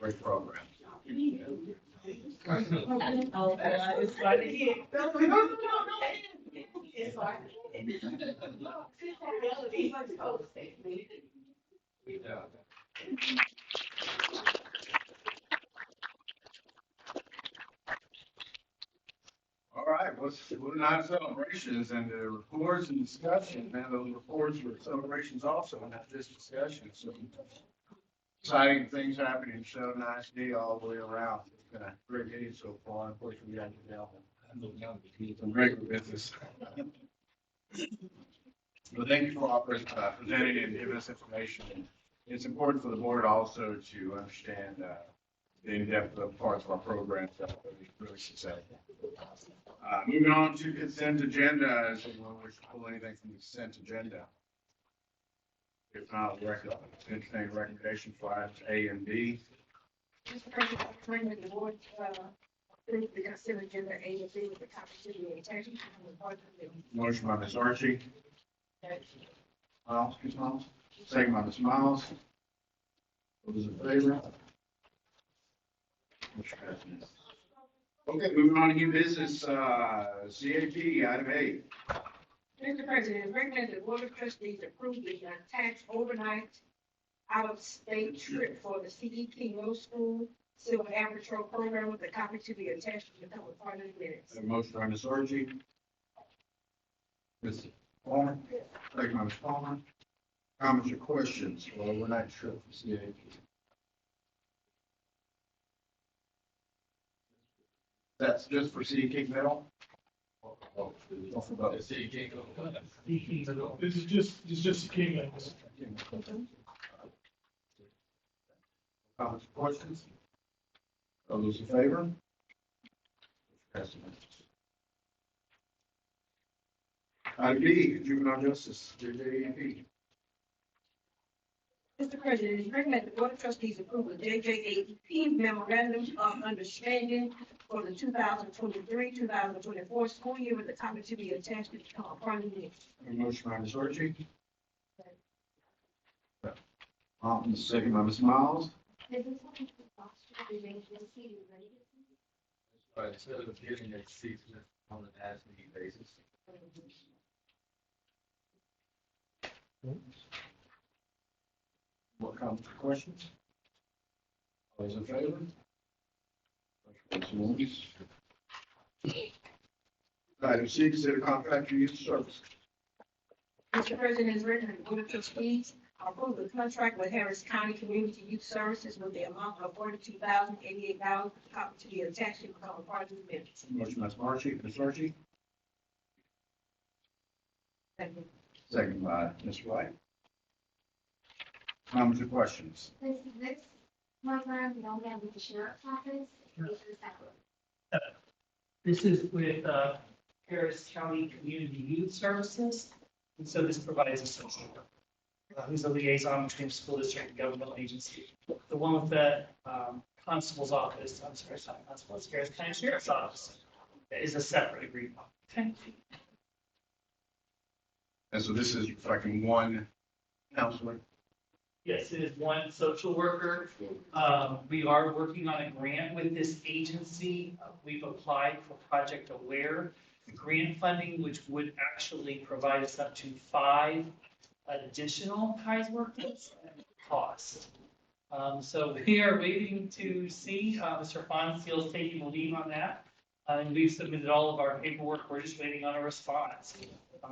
Great program. It's fun to hear. It's fun. All right, moving on to celebrations and the reports and discussion. And those reports were celebrations also, not just discussion. So exciting things happening in Sheldon ISD all the way around. It's been a great meeting so far. Unfortunately, we had to deal with some regular business. Well, thank you for presenting and giving us information. It's important for the board also to understand the in-depth of parts of our programs that are really successful. Moving on to consent agenda, is anyone wish to pull anything from the consent agenda? If not, entertain recommendation for items A and B. Mr. President, I recommend the board, approve the consent agenda A and B with the copy to be attached. Motion by Ms. Archie. Miles, Ms. Miles. Second by Ms. Miles. What is in favor? Motion passes. Okay, moving on to new business, CAP, item A. Mr. President, recommend the board of trustees approve the tax overnight out-of-state trip for the CEP Middle School Civil Air Patrol Program with a copy to be attached to the public part of the minutes. Have a motion by Ms. Orji. Ms. Palmer, second by Ms. Palmer. Comments or questions? Well, we're not sure. CAP. That's just for CAP Middle? This is just King. Comments or questions? All those in favor? Item B, Juvenile Justice, JJAP. Mr. President, it's recommended the Board of Trustees approve the JJAP memorandum of understanding for the 2023-2024 school year with a copy to be attached to the part of the minutes. A motion by Ms. Orchie. Second by Ms. Miles. But instead of getting a season on an as-needed basis. What comments or questions? All those in favor? Item C, consider contract for youth service. Mr. President, it's written in the Board of Trustees approve the contract with Harris County Community Youth Services with the amount of $42,088, copy to be attached to become a part of the minutes. Motion by Ms. Marchie, Ms. Archie, Second. second by Ms. White. Comments or questions? This program, we don't have with the sheriff's office, it's separate. This is with Harris County Community Youth Services, and so this provides a social worker. Who's a liaison between school district and governmental agency. The one with the constable's office, I'm sorry, it's not constable, it's Harris County Sheriff's Office, is a separate agreement. Okay. And so this is like one counselor? Yes, it is one social worker. We are working on a grant with this agency. We've applied for Project Aware grant funding, which would actually provide us up to 5 additional Kai's workers at cost. So we are waiting to see, Mr. Fonseal is taking the lead on that. And we've submitted all of our paperwork. We're just waiting on a response.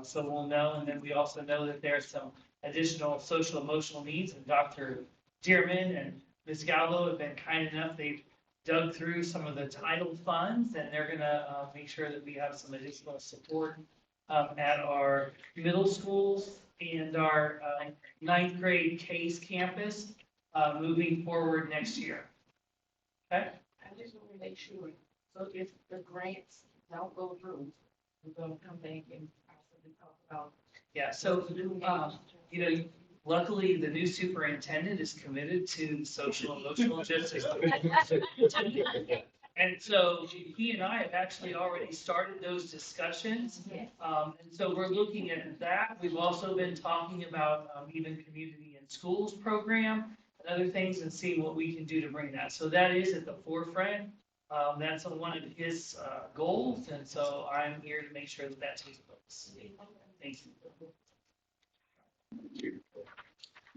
So we'll know. And then we also know that there's some additional social emotional needs, and Dr. Dearman and Ms. Gallo have been kind enough. They've dug through some of the title funds, and they're gonna make sure that we have some additional support at our middle schools and our 9th grade CASE campus moving forward next year. Okay? I just want to make sure, so if the grants don't go through, we're gonna come back and possibly talk about. Yeah, so, you know, luckily the new superintendent is committed to social emotional justice. And so he and I have actually already started those discussions. And so we're looking at that. We've also been talking about even community and schools program and other things and seeing what we can do to bring that. So that is at the forefront. That's one of his goals. And so I'm here to make sure that that takes place. Thank you.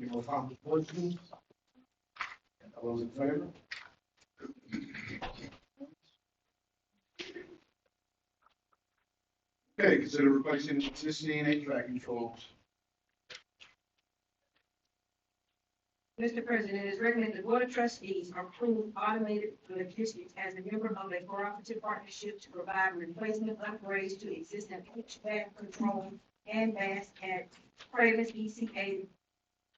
Any more comments or questions? All those in favor? Okay, consider replacing existing HVAC controls. Mr. President, it is recommended the Board of Trustees approve automated logistics as a member of a cooperative partnership to provide replacement upgrades to existing HVAC control and mass at Cravens ECA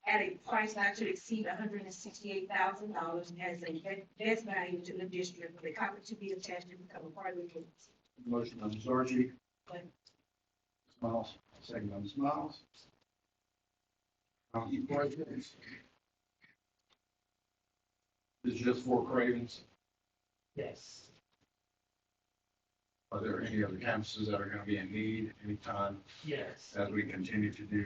at a price not to exceed $168,000 as a best value to the district, with a copy to be attached to become a part of the case. Motion by Ms. Orchie. Ms. Miles, second by Ms. Miles. Comments or questions? This is just for Cravens. Yes. Are there any other campuses that are going to be in need anytime Yes. as we continue to do?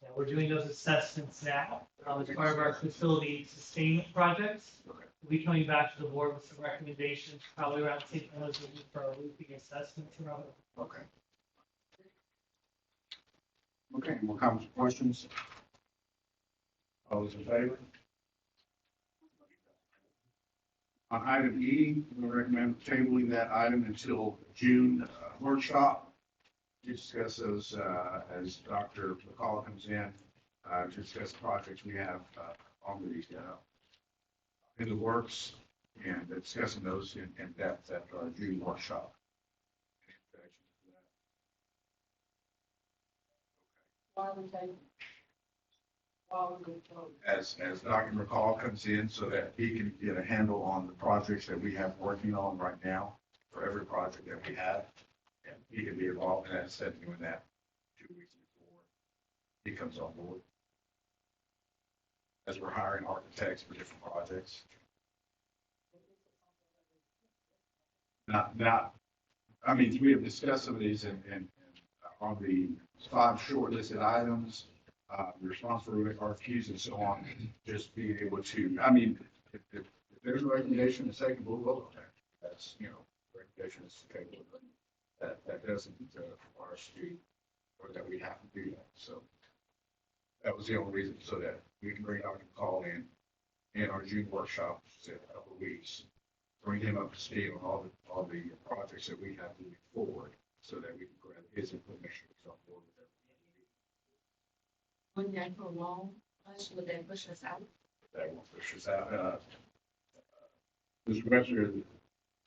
Yeah, we're doing those assessments now as part of our facility sustainment projects. We'll be coming back to the board with some recommendations, probably around St. Elizabeth for our roofing assessments around. Okay. Okay, more comments or questions? All those in favor? On item E, we recommend tabling that item until June workshop to discuss those, as Dr. McCall comes in, to discuss the projects we have on the, in the works, and discussing those in depth at June workshop. As Dr. McCall comes in, so that he can get a handle on the projects that we have working on right now, for every project that we have. And he can be involved in that, instead of doing that 2 weeks before he comes on board. As we're hiring architects for different projects. I mean, we have discussed some of these and on the 5 shortlisted items, response for RFQs and so on, just being able to, I mean, if there's a recommendation, the second we'll vote on that. That's, recommendation is okay. That doesn't require us to, or that we have to do that. So that was the only reason, so that we can bring Dr. McCall in our June workshop, in a couple of weeks, bring him up to speed on all the projects that we have moving forward, so that we can grab his information on board with everything. Wouldn't that prolong us? Would that push us out? That won't push us out. Mr. Webster,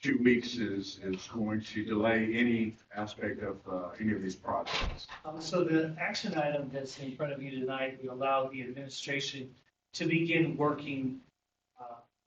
2 weeks is going to delay any aspect of any of these projects. So the action item that's in front of you tonight, we allow the administration to begin working.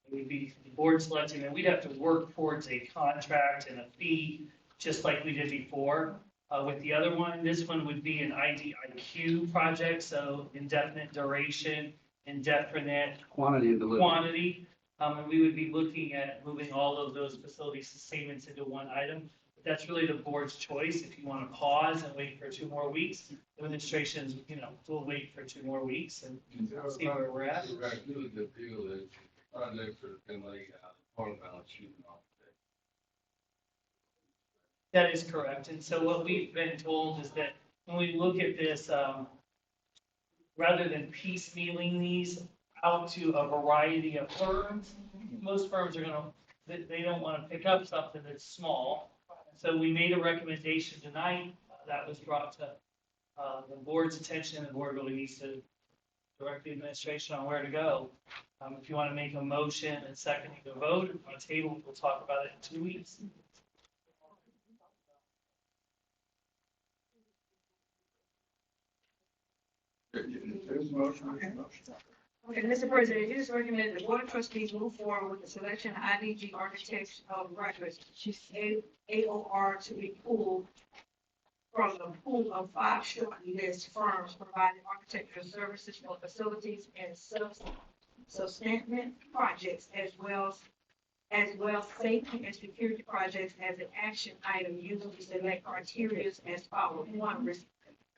It would be the board selecting, and we'd have to work towards a contract and a fee, just like we did before. With the other one, this one would be an IDIQ project, so indefinite duration, indefinite Quantity and delivery. quantity. And we would be looking at moving all of those facility sustainments into one item. But that's really the board's choice. If you want to pause and wait for 2 more weeks, the administration's, will wait for 2 more weeks and see where we're at. The deal is projects are been laid out, part of balance sheet and all. That is correct. And so what we've been told is that when we look at this, rather than piecemealing these out to a variety of firms, most firms are they don't want to pick up something that's small. So we made a recommendation tonight that was brought to the board's attention. The board really needs to direct the administration on where to go. If you want to make a motion and seconding the vote on a table, we'll talk about it in 2 weeks. There's a motion. Okay, Mr. President, it is recommended the Board of Trustees move forward with the selection of IDG Architects of Record, AOR, to be pulled from the pool of 5 shortlisted firms providing architectural services for facilities and substantive projects, as well safety and security projects as an action item using the select criteria as follows. 1,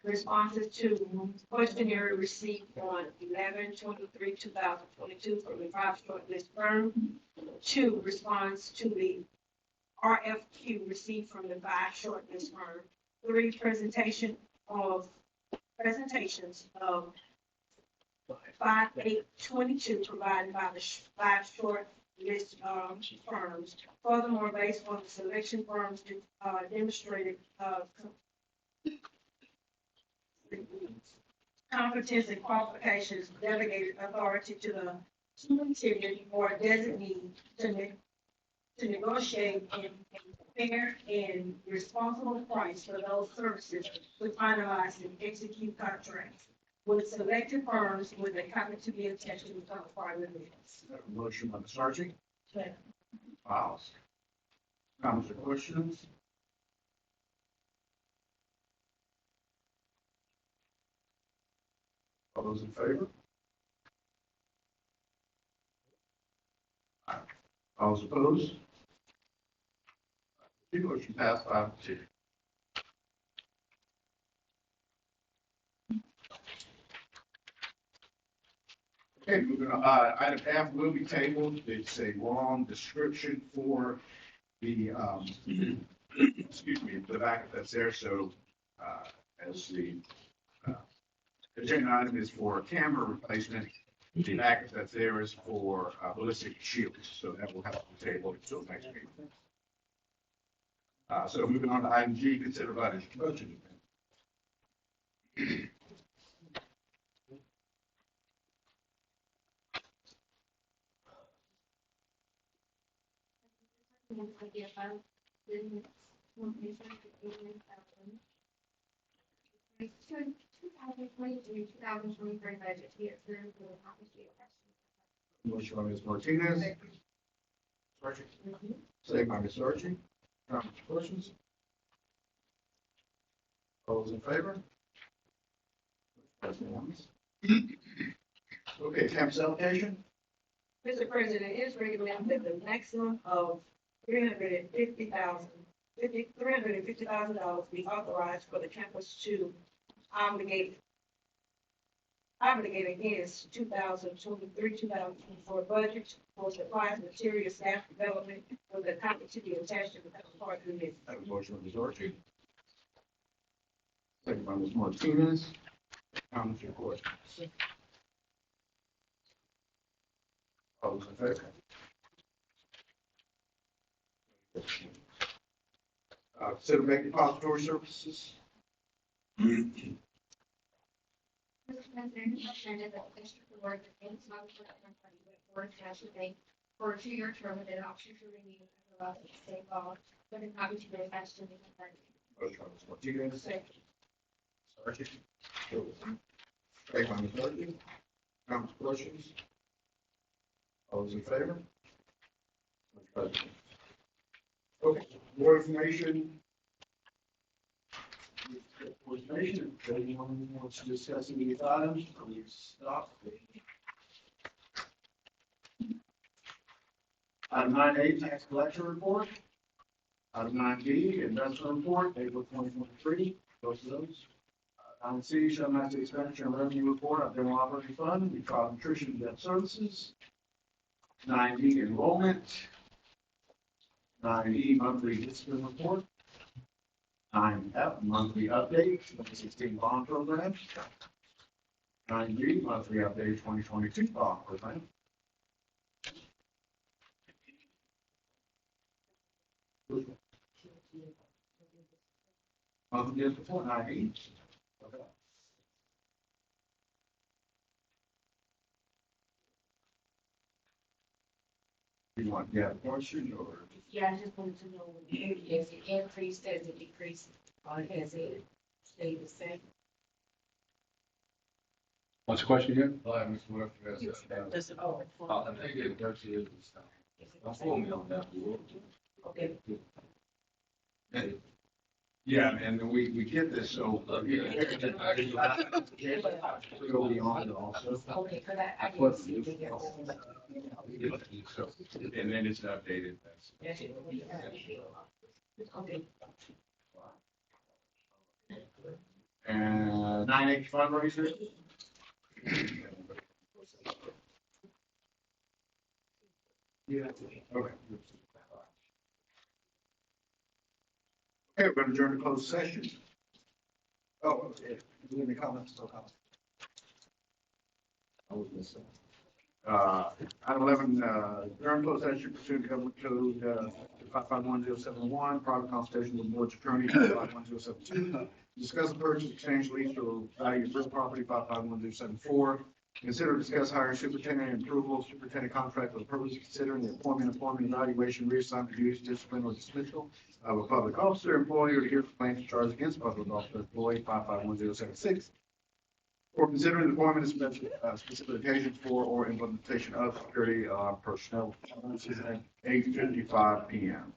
responses to questionnaire received on 11/23/2022 from the 5 shortlist firm. 2, response to the RFQ received from the 5 shortlist firm. 3, presentations of 5/8/22 provided by the 5 shortlist firms. Furthermore, based on the selection firms demonstrated competence and qualifications, delegated authority to the superintendent or designee to negotiate a fair and responsible price for those services to finalize and execute contracts with selected firms with a copy to be attached to the top part of the minutes. Motion by Ms. Sargent. Miles. Comments or questions? All those in favor? All those opposed? The motion passed 5-2. Okay, moving on. Item F will be tabled. It's a long description for the, excuse me, the backup that's there. So as the agenda item is for camera replacement The package that's there is for ballistic shields, so that will have to be tabled until next meeting. So moving on to item G, consider budget. Two thousand twenty-two, 2023 budget to be approved for the office year. Motion by Ms. Martinez. Second by Ms. Archie. Comments, questions? All those in favor? That's unanimous. Okay, campus allocation. Mr. President, it is recommended that the maximum of $350,000 be authorized for the campus to obligate against 2023, 2024 budget for supplies, material, staff development with a copy to be attached to the part of this. I have a motion by Ms. Archie. Second by Ms. Martinez. Comments or questions? All those in favor? Consider making depository services. Mr. President, recommended that the district award the Kings Motor Company with Ford Township Bank for a 2-year term with an option to renew at the last state law, but a copy to be attached to the complaint. Motion by Ms. Martinez. Second. Archie. Second by Ms. Archie. Comments, questions? All those in favor? Okay, more information. More information, if anyone wants to discuss any of these items, please stop. Item 9A, tax collection report. Item 9B, investment report, April 2023, both of those. 9C, shall match the expenditure and revenue report of general operating fund, we call nutrition and debt services. 9D, enrollment. 9E, monthly discipline report. 9F, monthly update, 2016 bond program. 9G, monthly update, 2022 bond program. Monthly discipline report, 9E. Okay. You want, yeah, question or? Yeah, I just wanted to know, has it increased, has it decreased, or has it stayed the same? What's the question here? Mr. Murphy, Does it, oh, I think it actually is. Don't fool me on that. okay. Yeah, and we get this, so. Go beyond also. Okay, because I didn't see it. And then it's updated. Okay. And 9H fundraiser. Yeah, okay. Okay, we're going to adjourn to closed session. Oh, okay. Any comments? No comments. Item 11, adjourn closed session pursuant to government code 551071, private consultation with board's attorney 551072. Discuss the purchase, exchange, lease, or value of real property 551074. Consider discuss hiring superintendent and approval of superintendent contract for the purpose of considering the appointment, evaluation, reassignment, duties, discipline, or dismissal of a public officer, employee, or to hear complaints or charges against public officer, employee 551076. Or considering the appointment of specific occasions for or implementation of security personnel. This is at 8:55 p.m.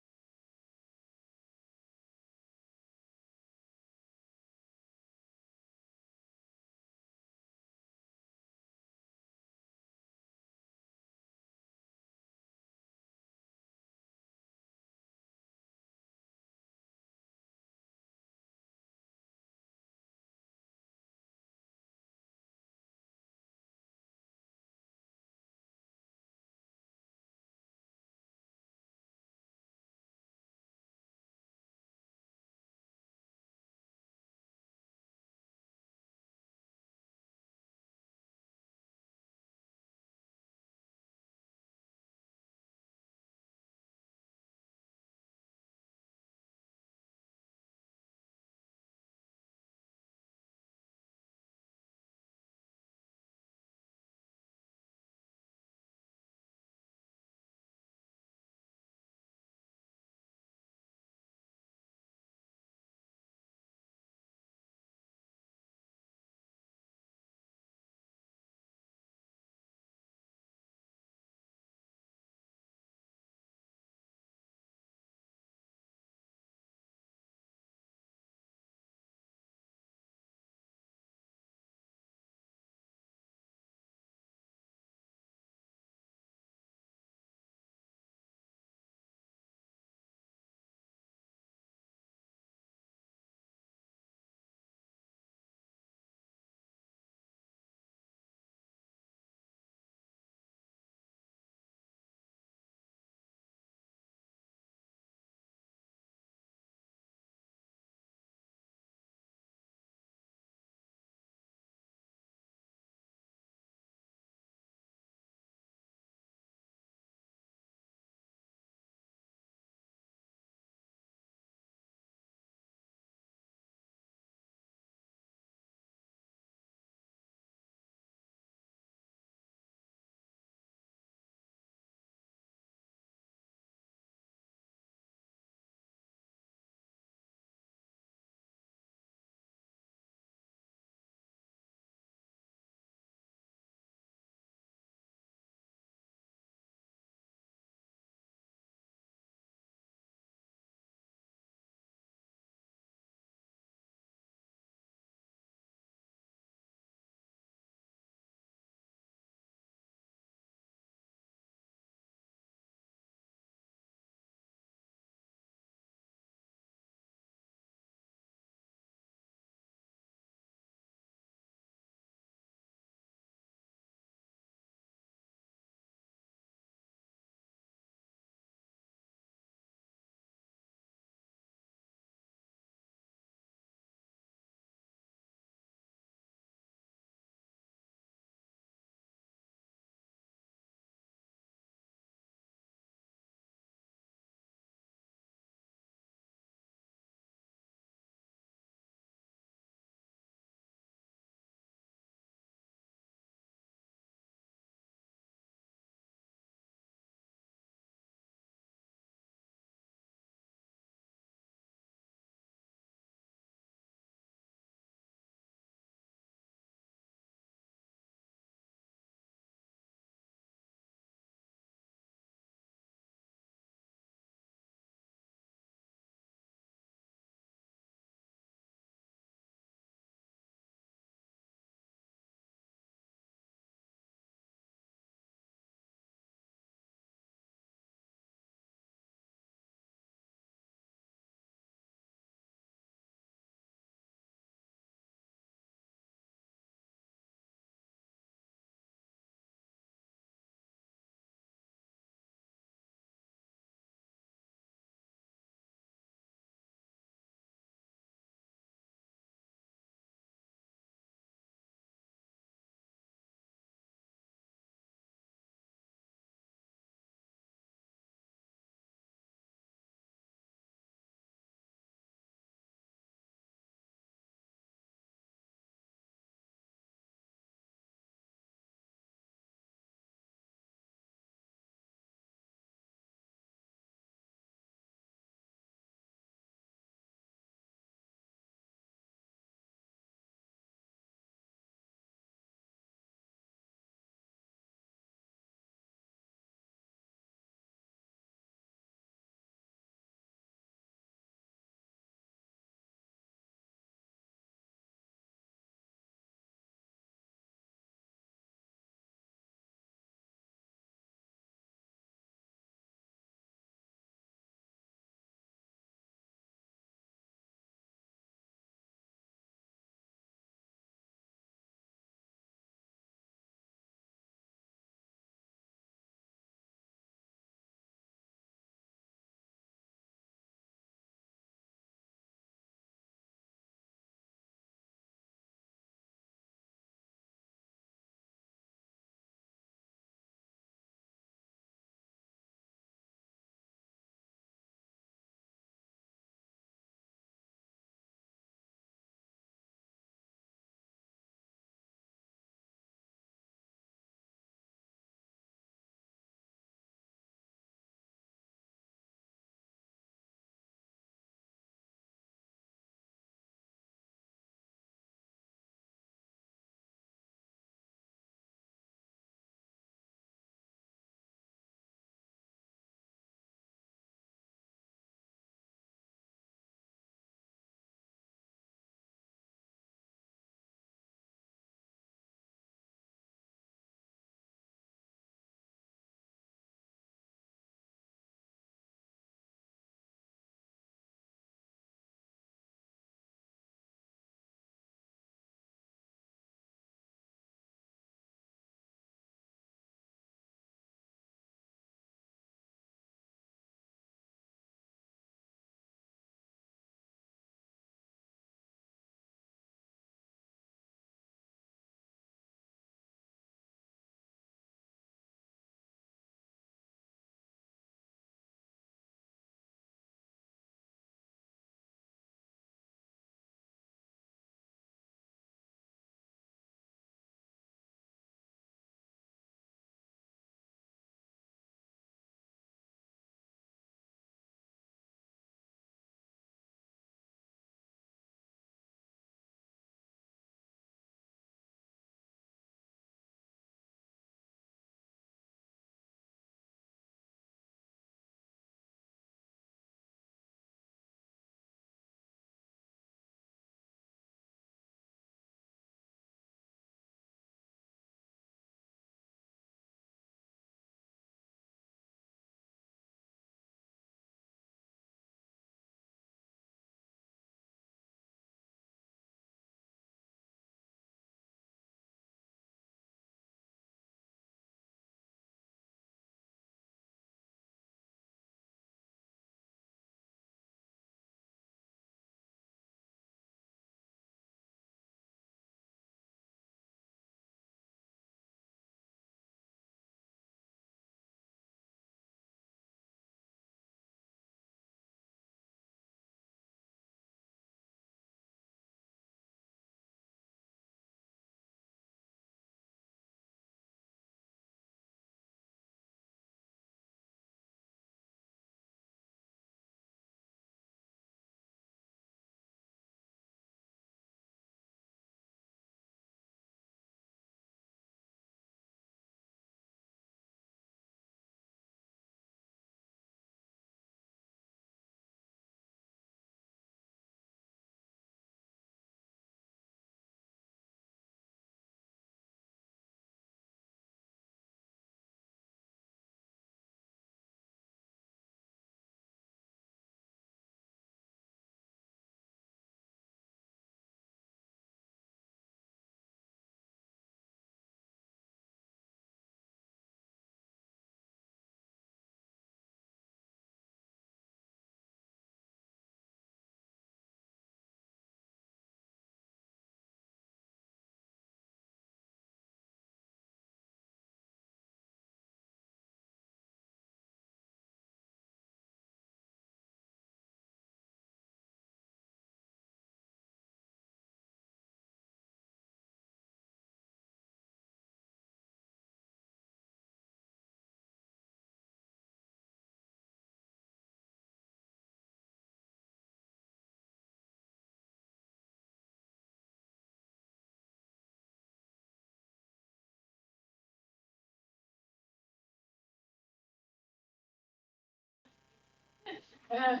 I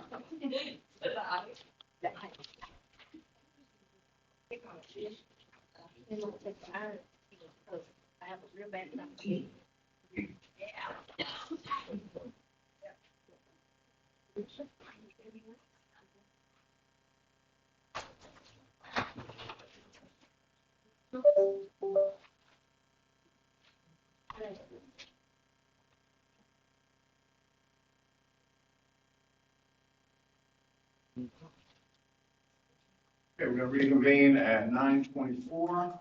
have a real bad time. Yeah. Okay, we're gonna reconvene at 9:24.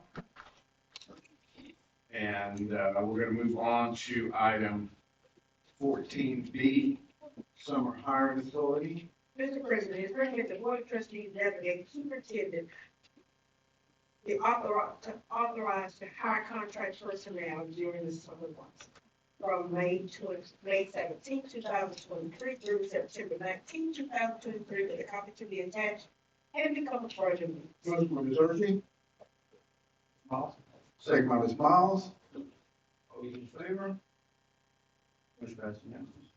And, we're gonna move on to item 14B, summer hiring authority. Mr. President, it's recommended the Board of Trustees designate superintendent be authorized to hire contract personnel during the summer months from May 17, 2023 through September 19, 2023, with a copy to be attached and become a part of it. Motion by Ms. Zerke. Second by Ms. Miles. All those in favor? Motion passes unanimously.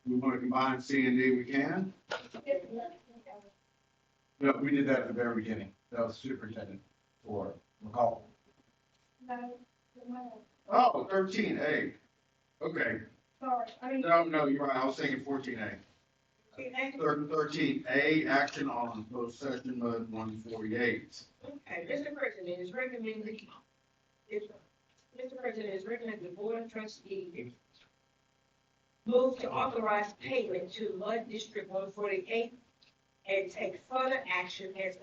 We want to combine C and D, we can. No, we did that at the very beginning. That was superintendent for McCall. Oh, 13A. Okay. Sorry, No, you're right. I was thinking 14A. 13A, action on closed session mode 148. Okay, Mr. President, it's recommended, Mr. President, it's recommended the Board of Trustees move to authorize payment to Mud District 148 and take further action as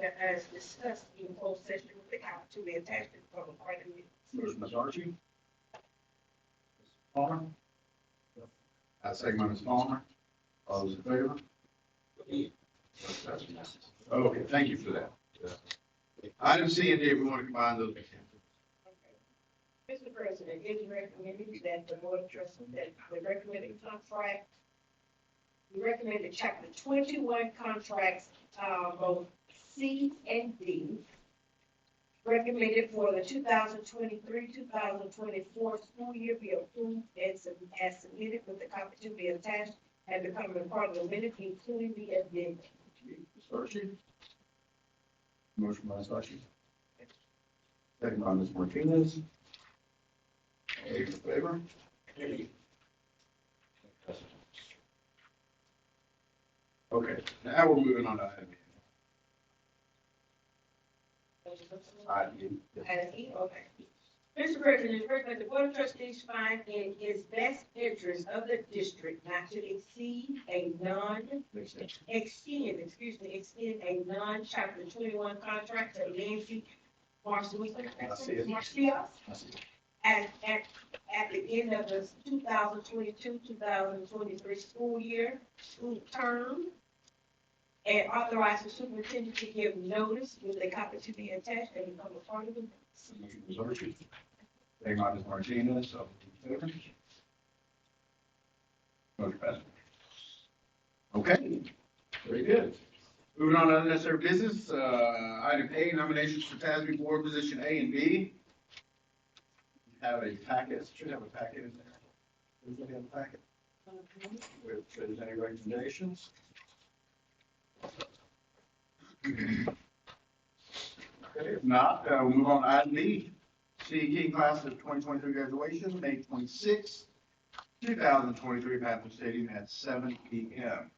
discussed in closed session with the council to be attached from a part of it. Motion, Ms. Archie. Ms. Palmer. Second by Ms. Palmer. All those in favor? Okay, thank you for that. Item C and D, we want to combine those. Mr. President, it is recommended that the Board of Trustees, that the recommended contract, we recommended chapter 21 contracts, both C and D, recommended for the 2023-2024 school year be approved as submitted with the copy to be attached and becoming a part of the minute, including the addendum. Ms. Archie. Motion by Ms. Archie. Second by Ms. Martinez. All those in favor? Okay, now we're moving on to item E. Item E. Item E, okay. Mr. President, it's recommended the Board of Trustees find in its best interest of the district not to exceed extend a non-chapter 21 contract to Nancy Marcia at the end of the 2022-2023 school term, and authorize the superintendent to give notice with a copy to be attached and become a part of it. Ms. Archie. Second by Ms. Martinez. All in favor? Motion passes. Okay, very good. Moving on to unnecessary business, item A, nominations for TASB board position A and B. Have a packet, should have a packet in there. Everybody have a packet? If there's any recommendations? Okay, if not, we'll move on to item B. CE class of 2023 graduation, May 26, 2023, Matheson Stadium at 7 p.m.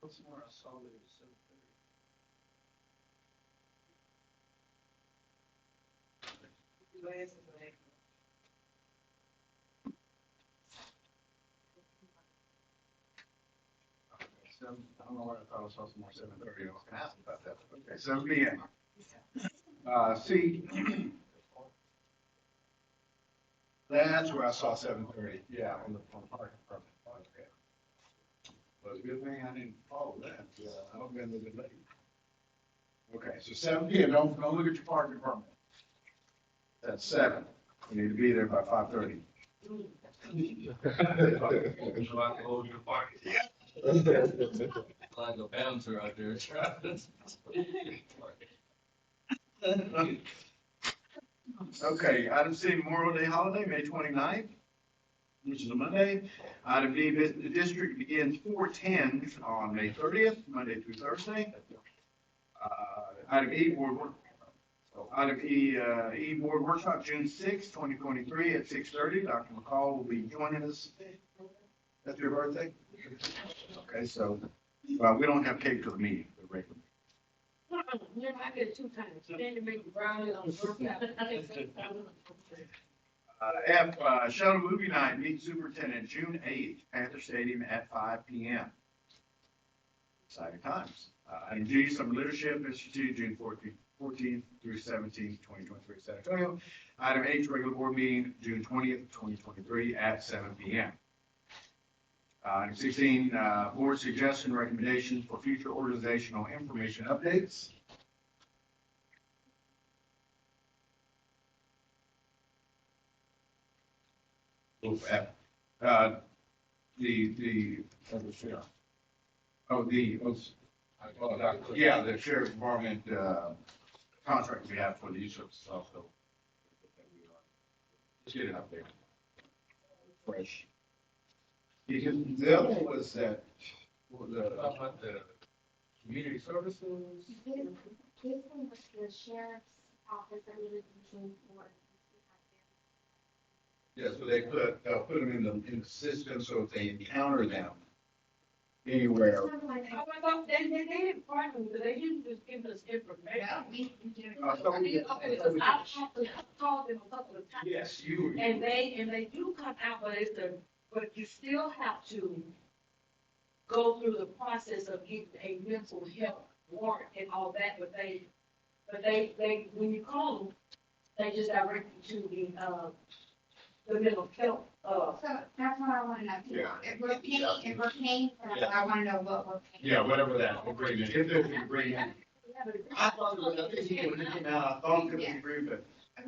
What's more, I saw that it was 7:30. I don't know why I thought I saw some more 7:30. I was gonna ask about that. Okay, 7 p.m. C. That's where I saw 7:30. Yeah, on the parking permit. Okay. Well, it's a good thing I didn't follow that. I don't been a little bit late. Okay, so 7 p.m. Don't look at your parking permit. That's 7. You need to be there by 5:30. Yeah. Like a bouncer out there. Okay, item C, Memorial Day holiday, May 29th. which is a Monday. Item D, visit the district begins 4/10 on May 30th, Monday through Thursday. Item E, Item E, Board Workshop, June 6, 2023 at 6:30. Dr. McCall will be joining us. That's your birthday? Okay, so, we don't have cake till the meeting, the regular. I did it 2 times. Then to make the brownie on the F, Shuttle Movie Night, meet Superintendent, June 8th, Panther Stadium at 5 p.m. Exciting times. Item G, Summer Leadership Institute, June 14th through 17th, 2023, San Antonio. Item H, regular board meeting, June 20th, 2023 at 7 p.m. Item 16, board suggestion recommendations for future organizational information updates. F, the sheriff's department, contract we have for the use of also. Let's get it up there. Fresh. Because the other one was that, the community services. This one was the sheriff's office that we were using for. Yeah, so they put them in the system, so if they encounter them anywhere. They didn't partner, but they didn't just give us information. I called them a couple of times. Yes, you. And they do come out, but you still have to go through the process of getting a mental health warrant and all that, but they, when you call them, they just direct you to the mental health, So that's what I want to know. Yeah. If we're paying for it, I want to know what we're paying. Yeah, whatever that agreement, if there's an agreement. I thought it was, I think it was came out, I thought it was an agreement. I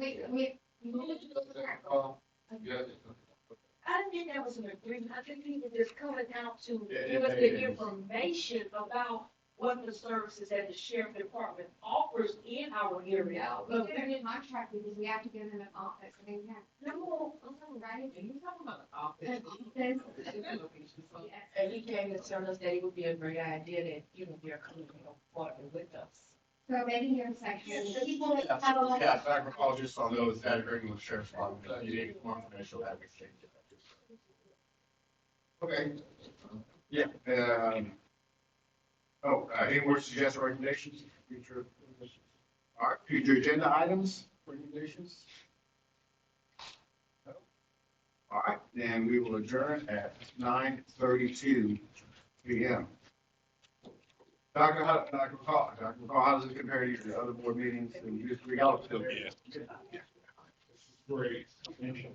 didn't think that was an agreement. I think people just coming out to Yeah, give us it the is. information about what the services that the sheriff department offers in our area. But we're in contract because we have to give them an office. I mean, no, right? You talking about the office? And he came and told us that it would be a great idea that, they're coming, partner with us. So maybe there's like, people Yeah, have a lot of. if I recall, just on those, that agreement with sheriff's department, you need more information, we'll have exchange. Okay. Yeah, any more suggested recommendations? Future. All right, future agenda items, recommendations? No? All right, then we will adjourn at 9:32 p.m. Dr. McCall, how does it compare to your other board meetings and just reality? Great. Thank you.